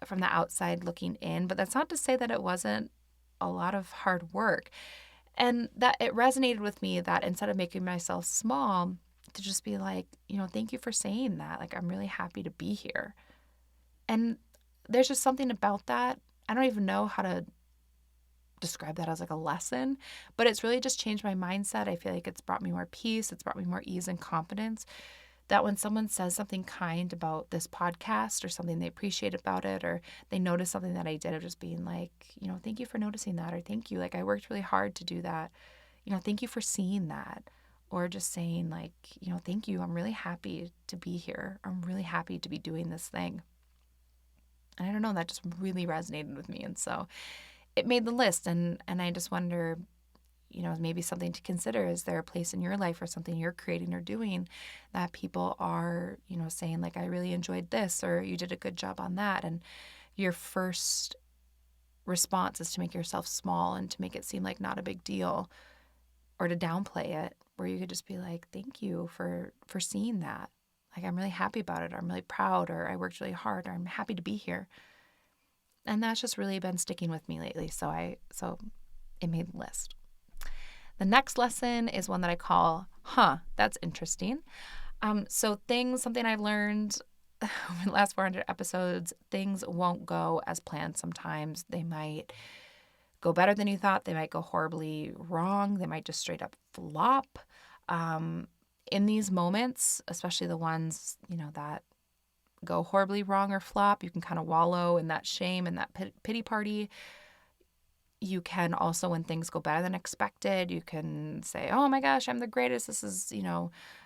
from the outside looking in, but that's not to say that it wasn't a lot of hard work. And that it resonated with me that instead of making myself small, to just be like, thank you for saying that. Like, I'm really happy to be here. And there's just something about that. I don't even know how to describe that as like a lesson, but it's really just changed my mindset. I feel like it's brought me more peace. It's brought me more ease and confidence, that when someone says something kind about this podcast or something they appreciate about it, or they notice something that I did, of just being like, thank you for noticing that, or thank you, like I worked really hard to do that. Thank you for seeing that. Or just saying like, thank you, I'm really happy to be here. I'm really happy to be doing this thing. And I don't know, that just really resonated with me. And so it made the list. And I just wonder, maybe something to consider. Is there a place in your life or something you're creating or doing that people are, saying like, I really enjoyed this, or you did a good job on that. And your first response is to make yourself small and to make it seem like not a big deal, or to downplay it, where you could just be like, thank you for seeing that. Like, I'm really happy about it. Or I'm really proud, or I worked really hard, or I'm happy to be here. And that's just really been sticking with me lately. So it made the list. The next lesson is one that I call, that's interesting. Something I've learned over the last 400 episodes, things won't go as planned sometimes. They might go better than you thought. They might go horribly wrong. They might just straight up flop. In these moments, especially the ones, that go horribly wrong or flop, you can kind of wallow in that shame and that pity party. You can also, when things go better than expected, you can say, oh my gosh, I'm the greatest. This is,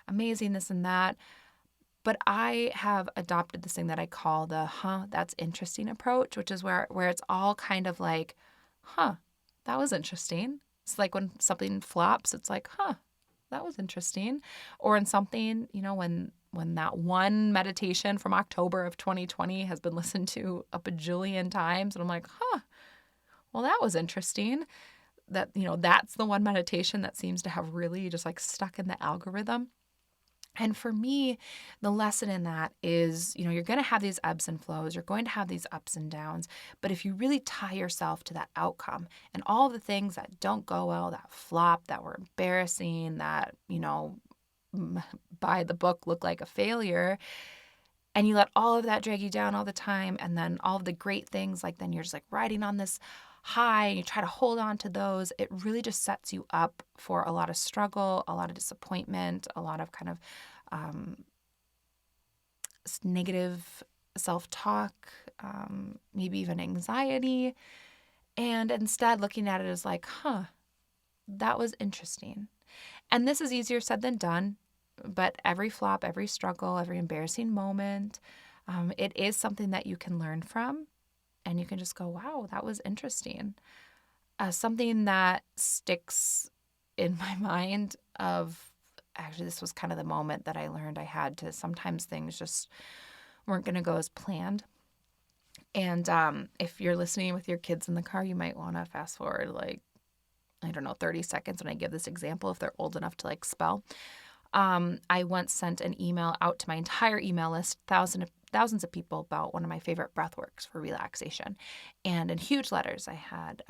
amazing, this and that. But I have adopted this thing that I call the, that's interesting approach, which is where it's all kind of like, that was interesting. It's like when something flops, it's like, that was interesting. Or in something, when that one meditation from October of 2020 has been listened to a bajillion times, and I'm like, well, that was interesting. That, that's the one meditation that seems to have really just like stuck in the algorithm. And for me, the lesson in that is, you're going to have these ebbs and flows. You're going to have these ups and downs. But if you really tie yourself to that outcome and all the things that don't go well, that flop, that were embarrassing, that, by the book look like a failure, and you let all of that drag you down all the time, and then all of the great things, like then you're just like riding on this high and you try to hold on to those, it really just sets you up for a lot of struggle, a lot of disappointment, a lot of kind of negative self-talk, maybe even anxiety. And instead looking at it as like, that was interesting. And this is easier said than done, but every flop, every struggle, every embarrassing moment, It is something that you can learn from, and you can just go, wow, that was interesting. Something that sticks in my mind of, actually, this was kind of the moment that I learned I had to, sometimes things just weren't going to go as planned. And if you're listening with your kids in the car, you might want to fast forward, like, I don't know, 30 seconds when I give this example, if they're old enough to like spell. I once sent an email out to my entire email list, thousands of people, about one of my favorite breath works for relaxation. And in huge letters, I had,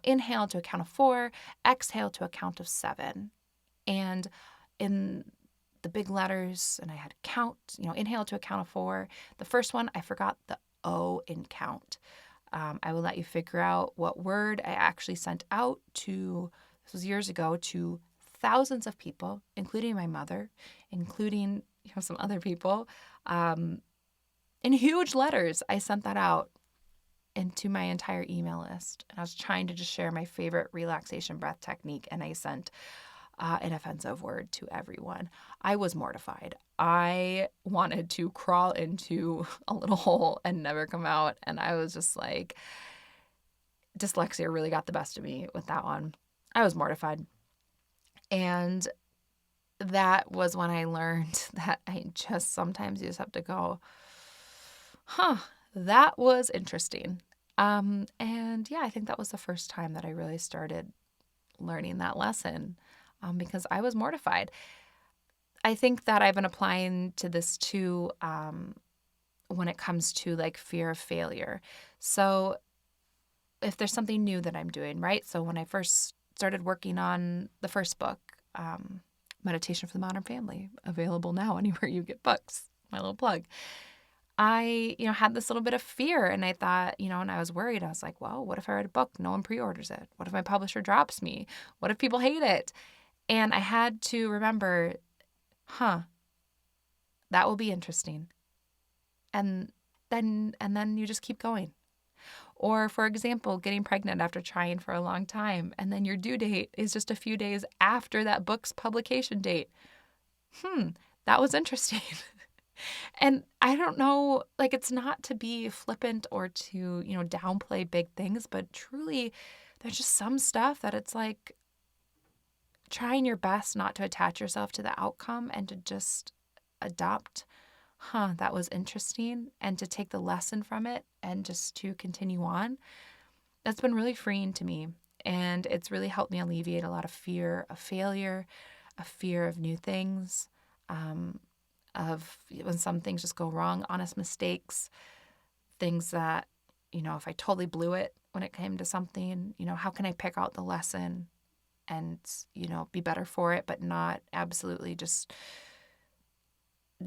inhale to a count of 4, exhale to a count of 7. And in the big letters, and I had count, inhale to a count of 4. The first one, I forgot the O in count. I will let you figure out what word I actually sent out to, this was years ago, to thousands of people, including my mother, including some other people. In huge letters, I sent that out into my entire email list. And I was trying to just share my favorite relaxation breath technique, and I sent an offensive word to everyone. I was mortified. I wanted to crawl into a little hole and never come out. And I was just like, dyslexia really got the best of me with that one. I was mortified. And that was when I learned that sometimes you just have to go, that was interesting. And yeah, I think that was the first time that I really started learning that lesson, because I was mortified. I think that I've been applying to this too, when it comes to like fear of failure. So if there's something new that I'm doing, right? So when I first started working on the first book, Meditation for the Modern Family, available now anywhere you get books, my little plug, I, had this little bit of fear, and I thought, and I was worried. I was like, well, what if I write a book? No one pre-orders it. What if my publisher drops me? What if people hate it? And I had to remember, that will be interesting. And then you just keep going. Or, for example, getting pregnant after trying for a long time, and then your due date is just a few days after that book's publication date. That was interesting. And I don't know, like, it's not to be flippant or to, downplay big things, but truly there's just some stuff that it's like trying your best not to attach yourself to the outcome and to just adopt, that was interesting, and to take the lesson from it and just to continue on. That's been really freeing to me, and it's really helped me alleviate a lot of fear of failure, a fear of new things, of when some things just go wrong, honest mistakes, things that, if I totally blew it when it came to something, how can I pick out the lesson and, be better for it, but not absolutely just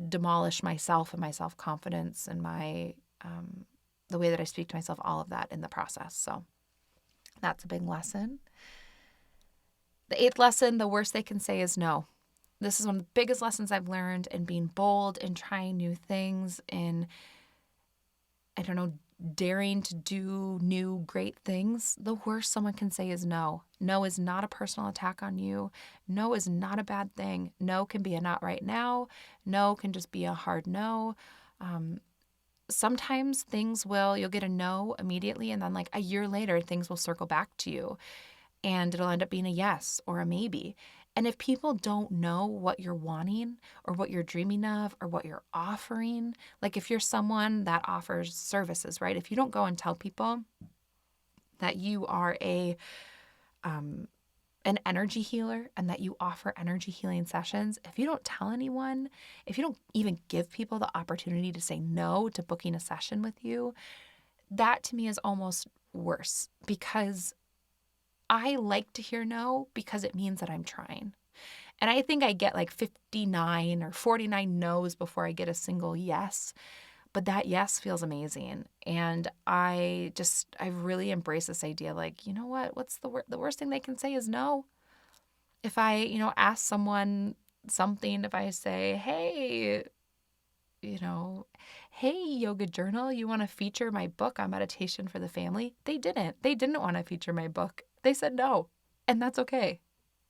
demolish myself and my self-confidence and my, the way that I speak to myself, all of that in the process. So that's a big lesson. The 8th lesson, the worst they can say is no. This is one of the biggest lessons I've learned in being bold and trying new things, in, daring to do new, great things. The worst someone can say is no. No is not a personal attack on you. No is not a bad thing. No can be a not right now. No can just be a hard no. Sometimes you'll get a no immediately, and then like a year later, things will circle back to you, and it'll end up being a yes or a maybe. And if people don't know what you're wanting or what you're dreaming of or what you're offering, like if you're someone that offers services, right? If you don't go and tell people that you are an energy healer and that you offer energy healing sessions, if you don't tell anyone, if you don't even give people the opportunity to say no to booking a session with you, that to me is almost worse, because I like to hear no because it means that I'm trying. And I think I get like 59 or 49 no's before I get a single yes. But that yes feels amazing. And I've really embraced this idea, like, you know what? What's the worst thing they can say is no. If I, ask someone something, if I say, hey, hey, yoga journal, you want to feature my book on meditation for the family? They didn't want to feature my book. They said no, and that's okay.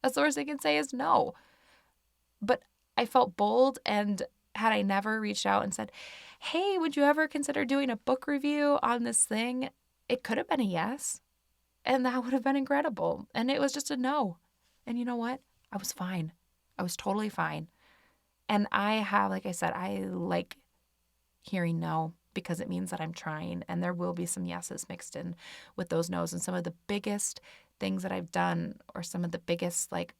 That's the worst they can say is no. But I felt bold and had I never reached out and said, hey, would you ever consider doing a book review on this thing? It could have been a yes. And that would have been incredible. And it was just a no. And you know what? I was fine. I was totally fine. And like I said, I like hearing no because it means that I'm trying. And there will be some yeses mixed in with those no's. And some of the biggest things that I've done, or some of the biggest, like,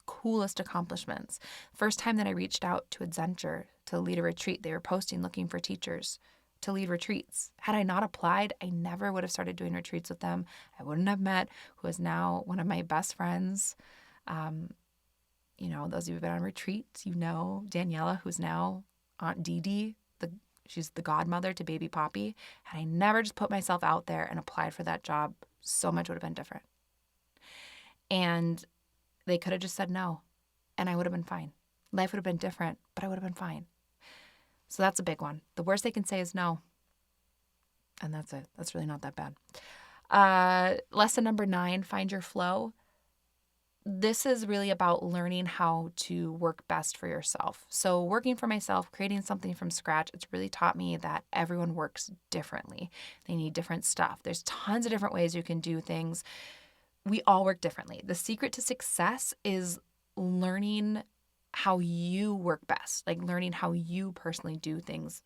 coolest accomplishments. First time that I reached out to Adventure to lead a retreat, they were posting looking for teachers to lead retreats. Had I not applied, I never would have started doing retreats with them. I wouldn't have met who is now one of my best friends. Those of you who've been on retreats, Daniela, who's now Aunt Dee Dee. She's the godmother to baby Poppy. Had I never just put myself out there and applied for that job, so much would have been different. And they could have just said no, and I would have been fine. Life would have been different, but I would have been fine. So that's a big one. The worst they can say is no. And that's it. That's really not that bad. Lesson number 9, find your flow. This is really about learning how to work best for yourself. So working for myself, creating something from scratch, it's really taught me that everyone works differently. They need different stuff. There's tons of different ways you can do things. We all work differently. The secret to success is learning how you work best, like learning how you personally do things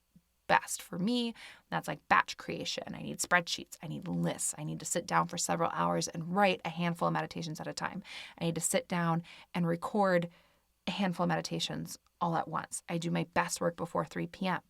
best. For me, that's like batch creation. I need spreadsheets. I need lists. I need to sit down for several hours and write a handful of meditations at a time. I need to sit down and record a handful of meditations all at once. I do my best work before 3 p.m.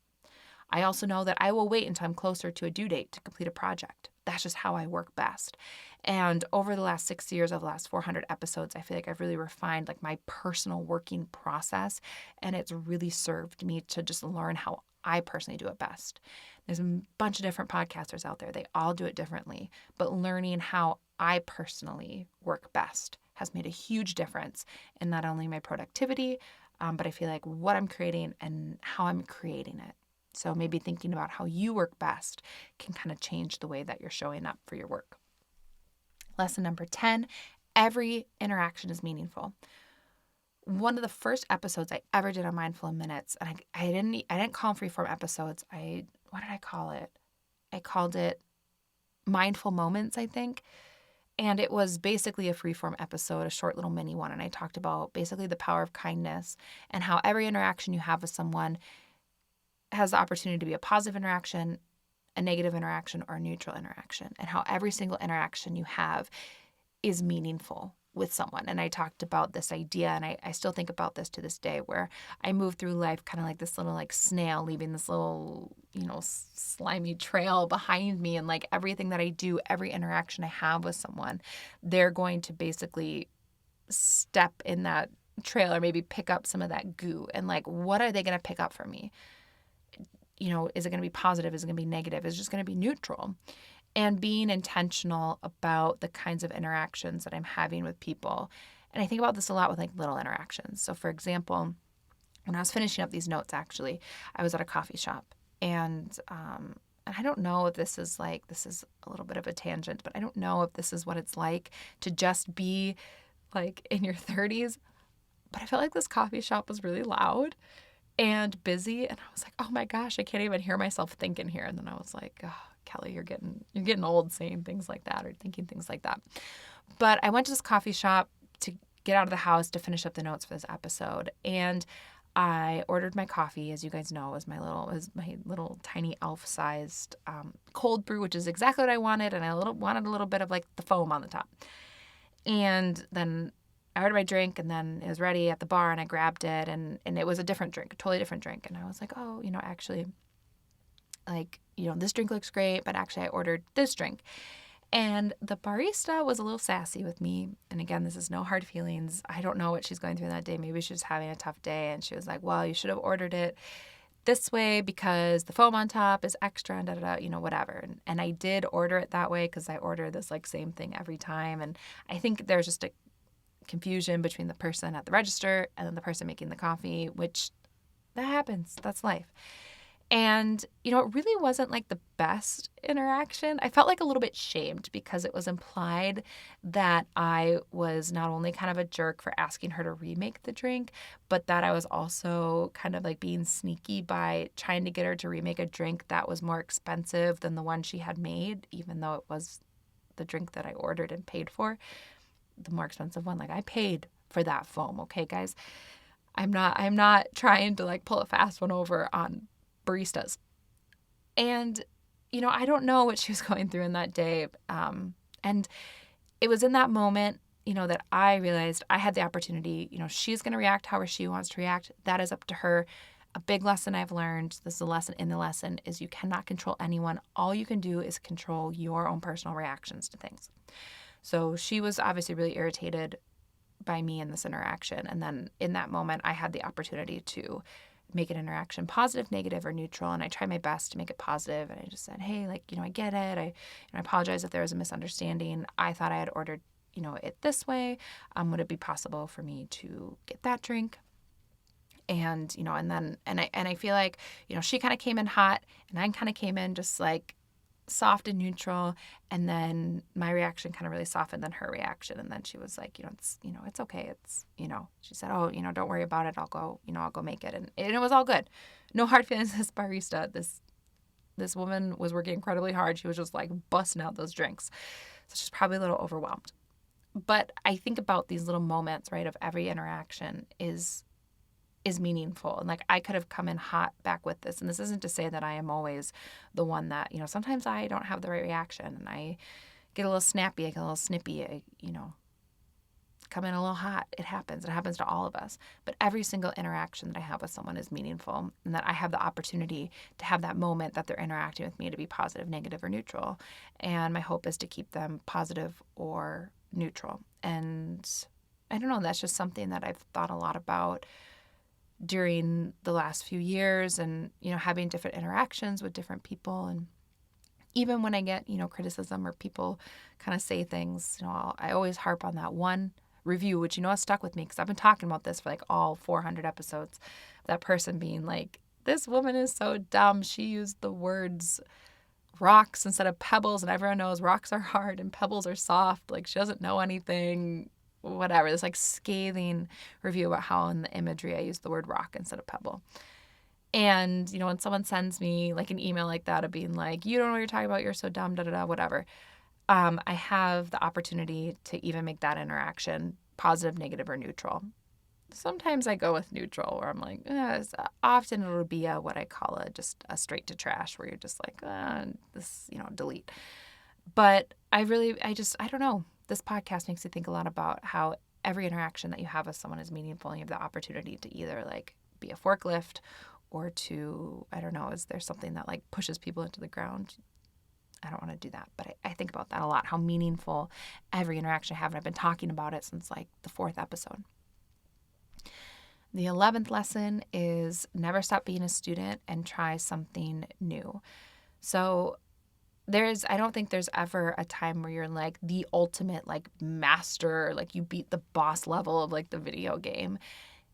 I also know that I will wait until I'm closer to a due date to complete a project. That's just how I work best. And over the last 6 years of the last 400 episodes, I feel like I've really refined like my personal working process, and it's really served me to just learn how I personally do it best. There's a bunch of different podcasters out there. They all do it differently, but learning how I personally work best has made a huge difference in not only my productivity, but I feel like what I'm creating and how I'm creating it. So maybe thinking about how you work best can kind of change the way that you're showing up for your work. Lesson number 10, every interaction is meaningful. One of the first episodes I ever did on Mindful in Minutes, and I didn't call them freeform episodes. What did I call it? I called it Mindful Moments, I think. And it was basically a freeform episode, a short little mini one. And I talked about basically the power of kindness and how every interaction you have with someone has the opportunity to be a positive interaction, a negative interaction, or a neutral interaction, and how every single interaction you have is meaningful with someone. And I talked about this idea, and I still think about this to this day, where I move through life kind of like this little like snail, leaving this little, slimy trail behind me. And like everything that I do, every interaction I have with someone, they're going to basically step in that trail or maybe pick up some of that goo. And like, what are they going to pick up from me? Is it going to be positive? Is it going to be negative? Is it just going to be neutral? And being intentional about the kinds of interactions that I'm having with people. And I think about this a lot with like little interactions. So for example, when I was finishing up these notes, actually, I was at a coffee shop, and I don't know if this is a little bit of a tangent, but I don't know if this is what it's like to just be like in your 30s. But I felt like this coffee shop was really loud and busy, and I was like, oh my gosh, I can't even hear myself think in here. And then I was like, oh, Kelly, you're getting old saying things like that or thinking things like that. But I went to this coffee shop to get out of the house to finish up the notes for this episode, and I ordered my coffee. As you guys know, it was my little tiny elf-sized cold brew, which is exactly what I wanted, and I wanted a little bit of like the foam on the top. And then I ordered my drink, and then it was ready at the bar, and I grabbed it, and it was a different drink, a totally different drink. And I was like, oh, actually, this drink looks great, but actually I ordered this drink. And the barista was a little sassy with me. And again, this is no hard feelings. I don't know what she's going through that day. Maybe she's having a tough day. And she was like, well, you should have ordered it this way because the foam on top is extra and da-da-da, whatever. And I did order it that way because I order this like same thing every time. And I think there's just a confusion between the person at the register and then the person making the coffee, which that happens. That's life. And, it really wasn't like the best interaction. I felt like a little bit shamed because it was implied that I was not only kind of a jerk for asking her to remake the drink, but that I was also kind of like being sneaky by trying to get her to remake a drink that was more expensive than the one she had made, even though it was the drink that I ordered and paid for, the more expensive one. Like, I paid for that foam, okay, guys? I'm not trying to like pull a fast one over on baristas. And, I don't know what she was going through in that day. And it was in that moment, that I realized I had the opportunity. She's going to react however she wants to react. That is up to her. A big lesson I've learned, this is a lesson in the lesson, is you cannot control anyone. All you can do is control your own personal reactions to things. So she was obviously really irritated by me in this interaction. And then in that moment, I had the opportunity to make an interaction positive, negative, or neutral. And I tried my best to make it positive. And I just said, hey, I get it. I apologize if there was a misunderstanding. I thought I had ordered, it this way. Would it be possible for me to get that drink? And, I feel like, she kind of came in hot and I kind of came in just like soft and neutral, and then my reaction kind of really softened than her reaction. And then she was like, it's okay. It's, she said, oh, don't worry about it. I'll go make it. And it was all good. No hard feelings. This barista, this woman was working incredibly hard. She was just like busting out those drinks. So she's probably a little overwhelmed. But I think about these little moments, right, of every interaction is meaningful. And like, I could have come in hot back with this. And this isn't to say that I am always the one that, sometimes I don't have the right reaction and I get a little snappy, I get a little snippy, I come in a little hot. It happens. It happens to all of us. But every single interaction that I have with someone is meaningful, and that I have the opportunity to have that moment that they're interacting with me to be positive, negative, or neutral. And my hope is to keep them positive or neutral. And I don't know, that's just something that I've thought a lot about during the last few years, and, having different interactions with different people. And even when I get, criticism or people kind of say things, I always harp on that one review, which, has stuck with me because I've been talking about this for like all 400 episodes. That person being like, this woman is so dumb. She used the words rocks instead of pebbles, and everyone knows rocks are hard and pebbles are soft. Like, she doesn't know anything. Whatever, this like scathing review about how in the imagery I used the word rock instead of pebble. And, when someone sends me like an email like that of being like, you don't know what you're talking about, you're so dumb, whatever, I have the opportunity to even make that interaction positive, negative, or neutral. Sometimes I go with neutral, where I'm like, often it'll be what I call just a straight to trash, where you're just like, this, delete. But I don't know. This podcast makes me think a lot about how every interaction that you have with someone is meaningful, and you have the opportunity to either like be a forklift or to, I don't know, is there something that like pushes people into the ground? I don't want to do that, but I think about that a lot, how meaningful every interaction I have. And I've been talking about it since like the 4th episode. The 11th lesson is never stop being a student and try something new. So I don't think there's ever a time where you're like the ultimate like master, like you beat the boss level of like the video game.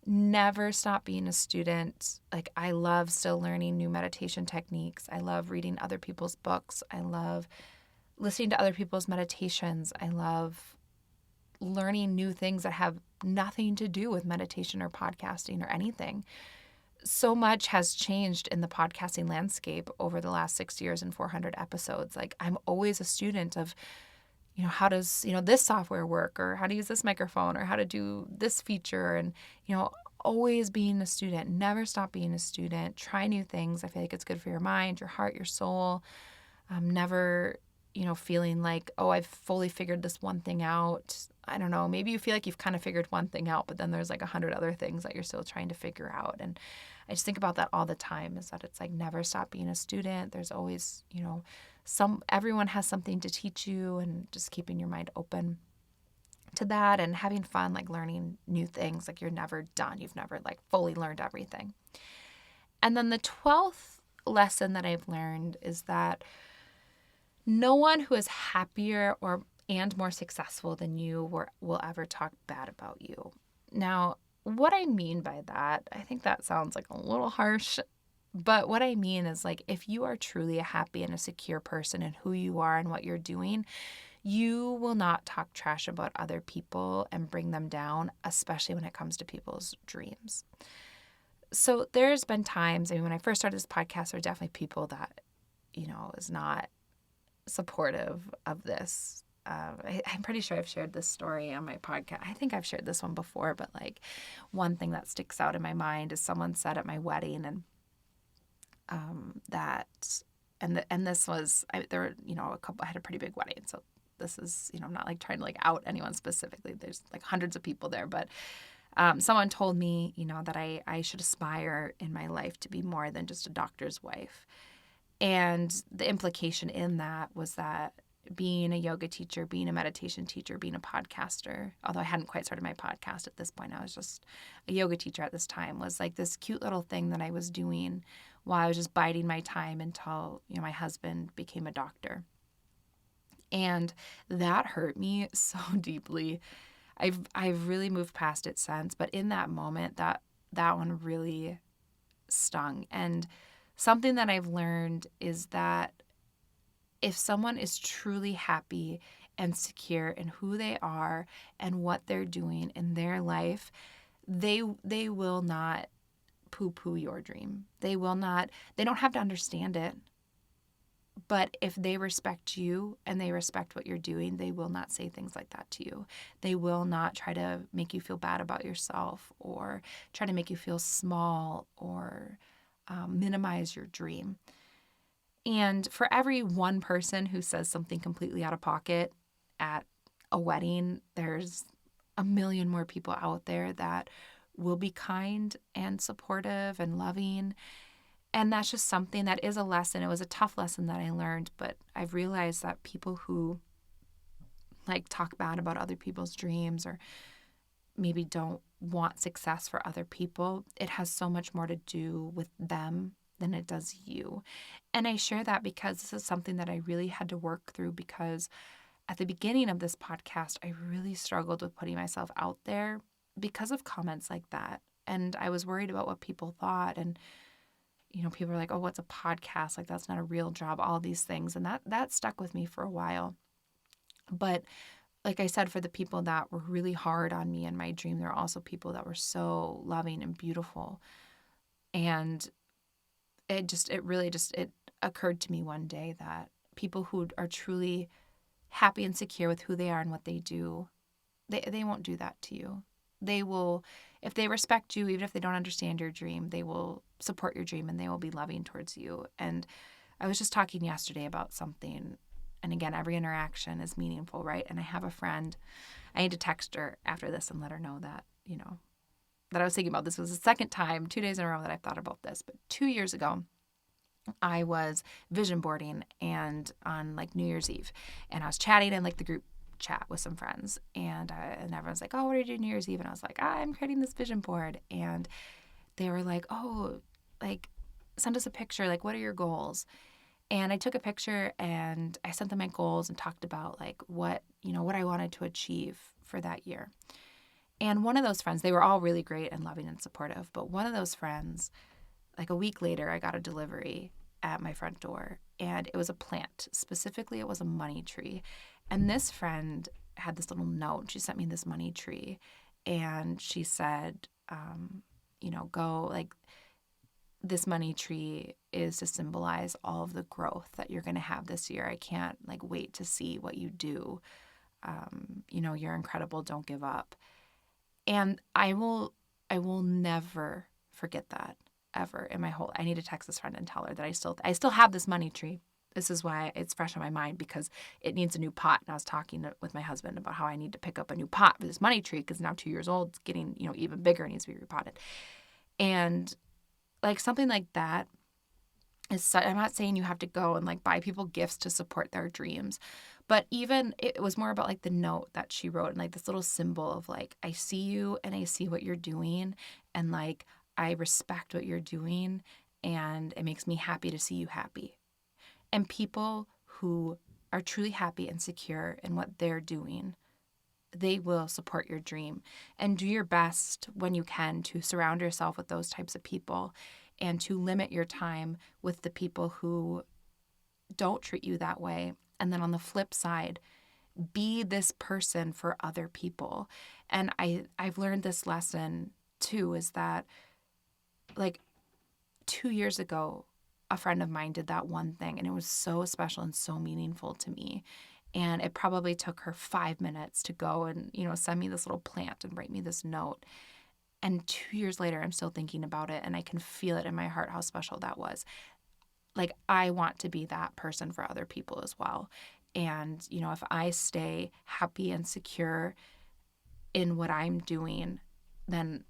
Never stop being a student. Like, I love still learning new meditation techniques. I love reading other people's books. I love listening to other people's meditations. I love learning new things that have nothing to do with meditation or podcasting or anything. So much has changed in the podcasting landscape over the last 6 years and 400 episodes. Like, I'm always a student of, how does, this software work, or how to use this microphone, or how to do this feature. And, always being a student, never stop being a student, try new things. I feel like it's good for your mind, your heart, your soul. Never, feeling like, oh, I've fully figured this one thing out. I don't know, maybe you feel like you've kind of figured one thing out, but then there's like 100 other things that you're still trying to figure out. And I just think about that all the time, is that it's like, never stop being a student. There's always, everyone has something to teach you, and just keeping your mind open to that and having fun, like learning new things. Like, you're never done. You've never like fully learned everything. And then the 12th lesson that I've learned is that no one who is happier and more successful than you will ever talk bad about you. Now, what I mean by that, I think that sounds like a little harsh, But what I mean is, like, if you are truly a happy and a secure person in who you are and what you're doing, you will not talk trash about other people and bring them down, especially when it comes to people's dreams. So there's been times, I mean, when I first started this podcast, there were definitely people that, is not supportive of this. I'm pretty sure I've shared this story on my podcast. I think I've shared this one before, but like one thing that sticks out in my mind is someone said at my wedding, and this was there were a couple. I had a pretty big wedding, so this is I'm not like trying to like out anyone specifically. There's like hundreds of people there, but someone told me that I should aspire in my life to be more than just a doctor's wife. And the implication in that was that being a yoga teacher, being a meditation teacher, being a podcaster, although I hadn't quite started my podcast at this point, I was just a yoga teacher at this time, was like this cute little thing that I was doing while I was just biding my time until, my husband became a doctor. And that hurt me so deeply. I've really moved past it since, but in that moment, that one really stung. And something that I've learned is that if someone is truly happy and secure in who they are and what they're doing in their life, they will not poo-poo your dream. They don't have to understand it. But if they respect you and they respect what you're doing, they will not say things like that to you. They will not try to make you feel bad about yourself or try to make you feel small or minimize your dream. And for every one person who says something completely out of pocket at a wedding, there's a million more people out there that will be kind and supportive and loving. And that's just something that is a lesson. It was a tough lesson that I learned, but I've realized that people who like talk bad about other people's dreams or maybe don't want success for other people, it has so much more to do with them than it does you. And I share that because this is something that I really had to work through, because at the beginning of this podcast, I really struggled with putting myself out there because of comments like that. And I was worried about what people thought. And, people are like, oh, what's a podcast? Like, that's not a real job, all these things. And that stuck with me for a while. But like I said, for the people that were really hard on me and my dream, there are also people that were so loving and beautiful. And it really occurred to me one day that people who are truly happy and secure with who they are and what they do, they won't do that to you. They will, if they respect you, even if they don't understand your dream, they will support your dream and they will be loving towards you. And I was just talking yesterday about something, and again, every interaction is meaningful, right? And I have a friend, I need to text her after this and let her know that, that I was thinking about this. Was the second time, 2 days in a row, that I've thought about this. But 2 years ago, I was vision boarding and on like New Year's Eve, and I was chatting in like the group chat with some friends, and everyone's like, oh, what are you doing New Year's Eve? And I was like, I'm creating this vision board. And they were like, oh, like, send us a picture. Like, what are your goals? And I took a picture and I sent them my goals and talked about like what I wanted to achieve for that year. And one of those friends, they were all really great and loving and supportive, but one of those friends, like a week later, I got a delivery at my front door, and it was a plant. Specifically, it was a money tree. And this friend had this little note. She sent me this money tree, and she said, go, like, this money tree is to symbolize all of the growth that you're going to have this year. I can't like wait to see what you do. You're incredible. Don't give up. And I will never forget that ever in my whole. I need to text this friend and tell her that I still have this money tree. This is why it's fresh on my mind, because it needs a new pot. And I was talking with my husband about how I need to pick up a new pot for this money tree, because now 2 years old, it's getting even bigger, and needs to be repotted. And like something like that is. I'm not saying you have to go and like buy people gifts to support their dreams, but even it was more about like the note that she wrote, and like this little symbol of like, I see you and I see what you're doing, and like I respect what you're doing, and it makes me happy to see you happy. And people who are truly happy and secure in what they're doing, they will support your dream. And do your best when you can to surround yourself with those types of people. and to limit your time with the people who don't treat you that way. And then on the flip side, be this person for other people. And I've learned this lesson too, is that like 2 years ago, a friend of mine did that one thing, and it was so special and so meaningful to me. And it probably took her 5 minutes to go and, send me this little plant and write me this note. And 2 years later, I'm still thinking about it, and I can feel it in my heart how special that was. Like, I want to be that person for other people as well. And, if I stay happy and secure in what I'm doing, then,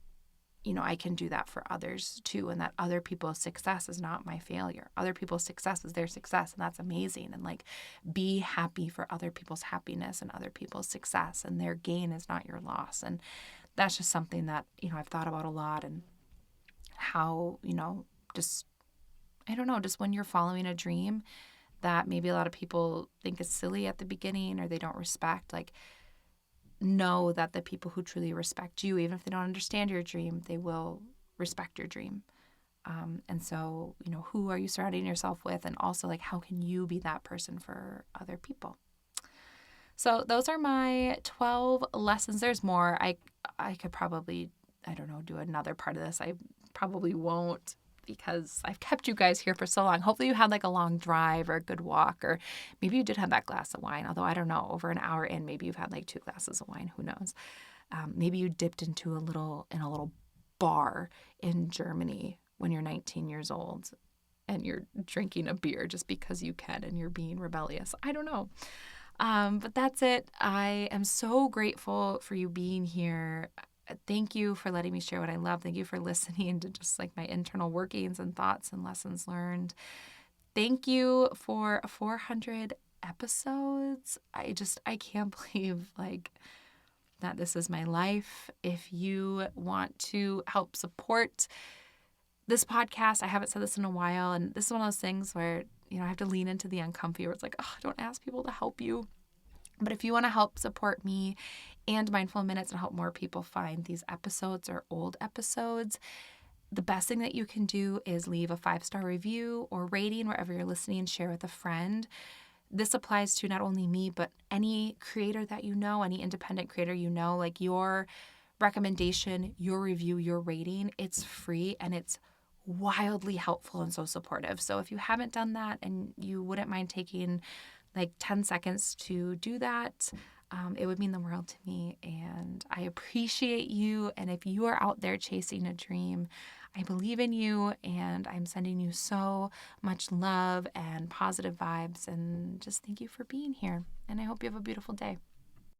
I can do that for others too. And that other people's success is not my failure. Other people's success is their success. And that's amazing. And like, be happy for other people's happiness and other people's success, and their gain is not your loss. And that's just something that, I've thought about a lot, and how, just, I don't know, just when you're following a dream that maybe a lot of people think is silly at the beginning or they don't respect, like, know that the people who truly respect you, even if they don't understand your dream, they will respect your dream. And so, who are you surrounding yourself with? And also, like, how can you be that person for other people? So those are my 12 lessons. There's more. I could probably, I don't know, do another part of this. I probably won't, because I've kept you guys here for so long. Hopefully you had like a long drive or a good walk, or maybe you did have that glass of wine. Although I don't know, over an hour in, maybe you've had like 2 glasses of wine. Who knows? Maybe you dipped into a little bar in Germany when you're 19 years old and you're drinking a beer just because you can and you're being rebellious. I don't know. But that's it. I am so grateful for you being here. Thank you for letting me share what I love. Thank you for listening to just like my internal workings and thoughts and lessons learned. Thank you for 400 episodes. I can't believe like that this is my life. If you want to help support this podcast, I haven't said this in a while, and this is one of those things where, I have to lean into the uncomfy, where it's like, oh, don't ask people to help you. But if you want to help support me and Mindful Minutes and help more people find these episodes or old episodes, the best thing that you can do is leave a 5-star review or rating wherever you're listening, and share with a friend. This applies to not only me, but any creator that you know, any independent creator you know. Like, your recommendation, your review, your rating, it's free and it's wildly helpful and so supportive. So if you haven't done that and you wouldn't mind taking like 10 seconds to do that, it would mean the world to me, and I appreciate you. And if you are out there chasing a dream, I believe in you, and I'm sending you so much love and positive vibes, and just thank you for being here. And I hope you have a beautiful day.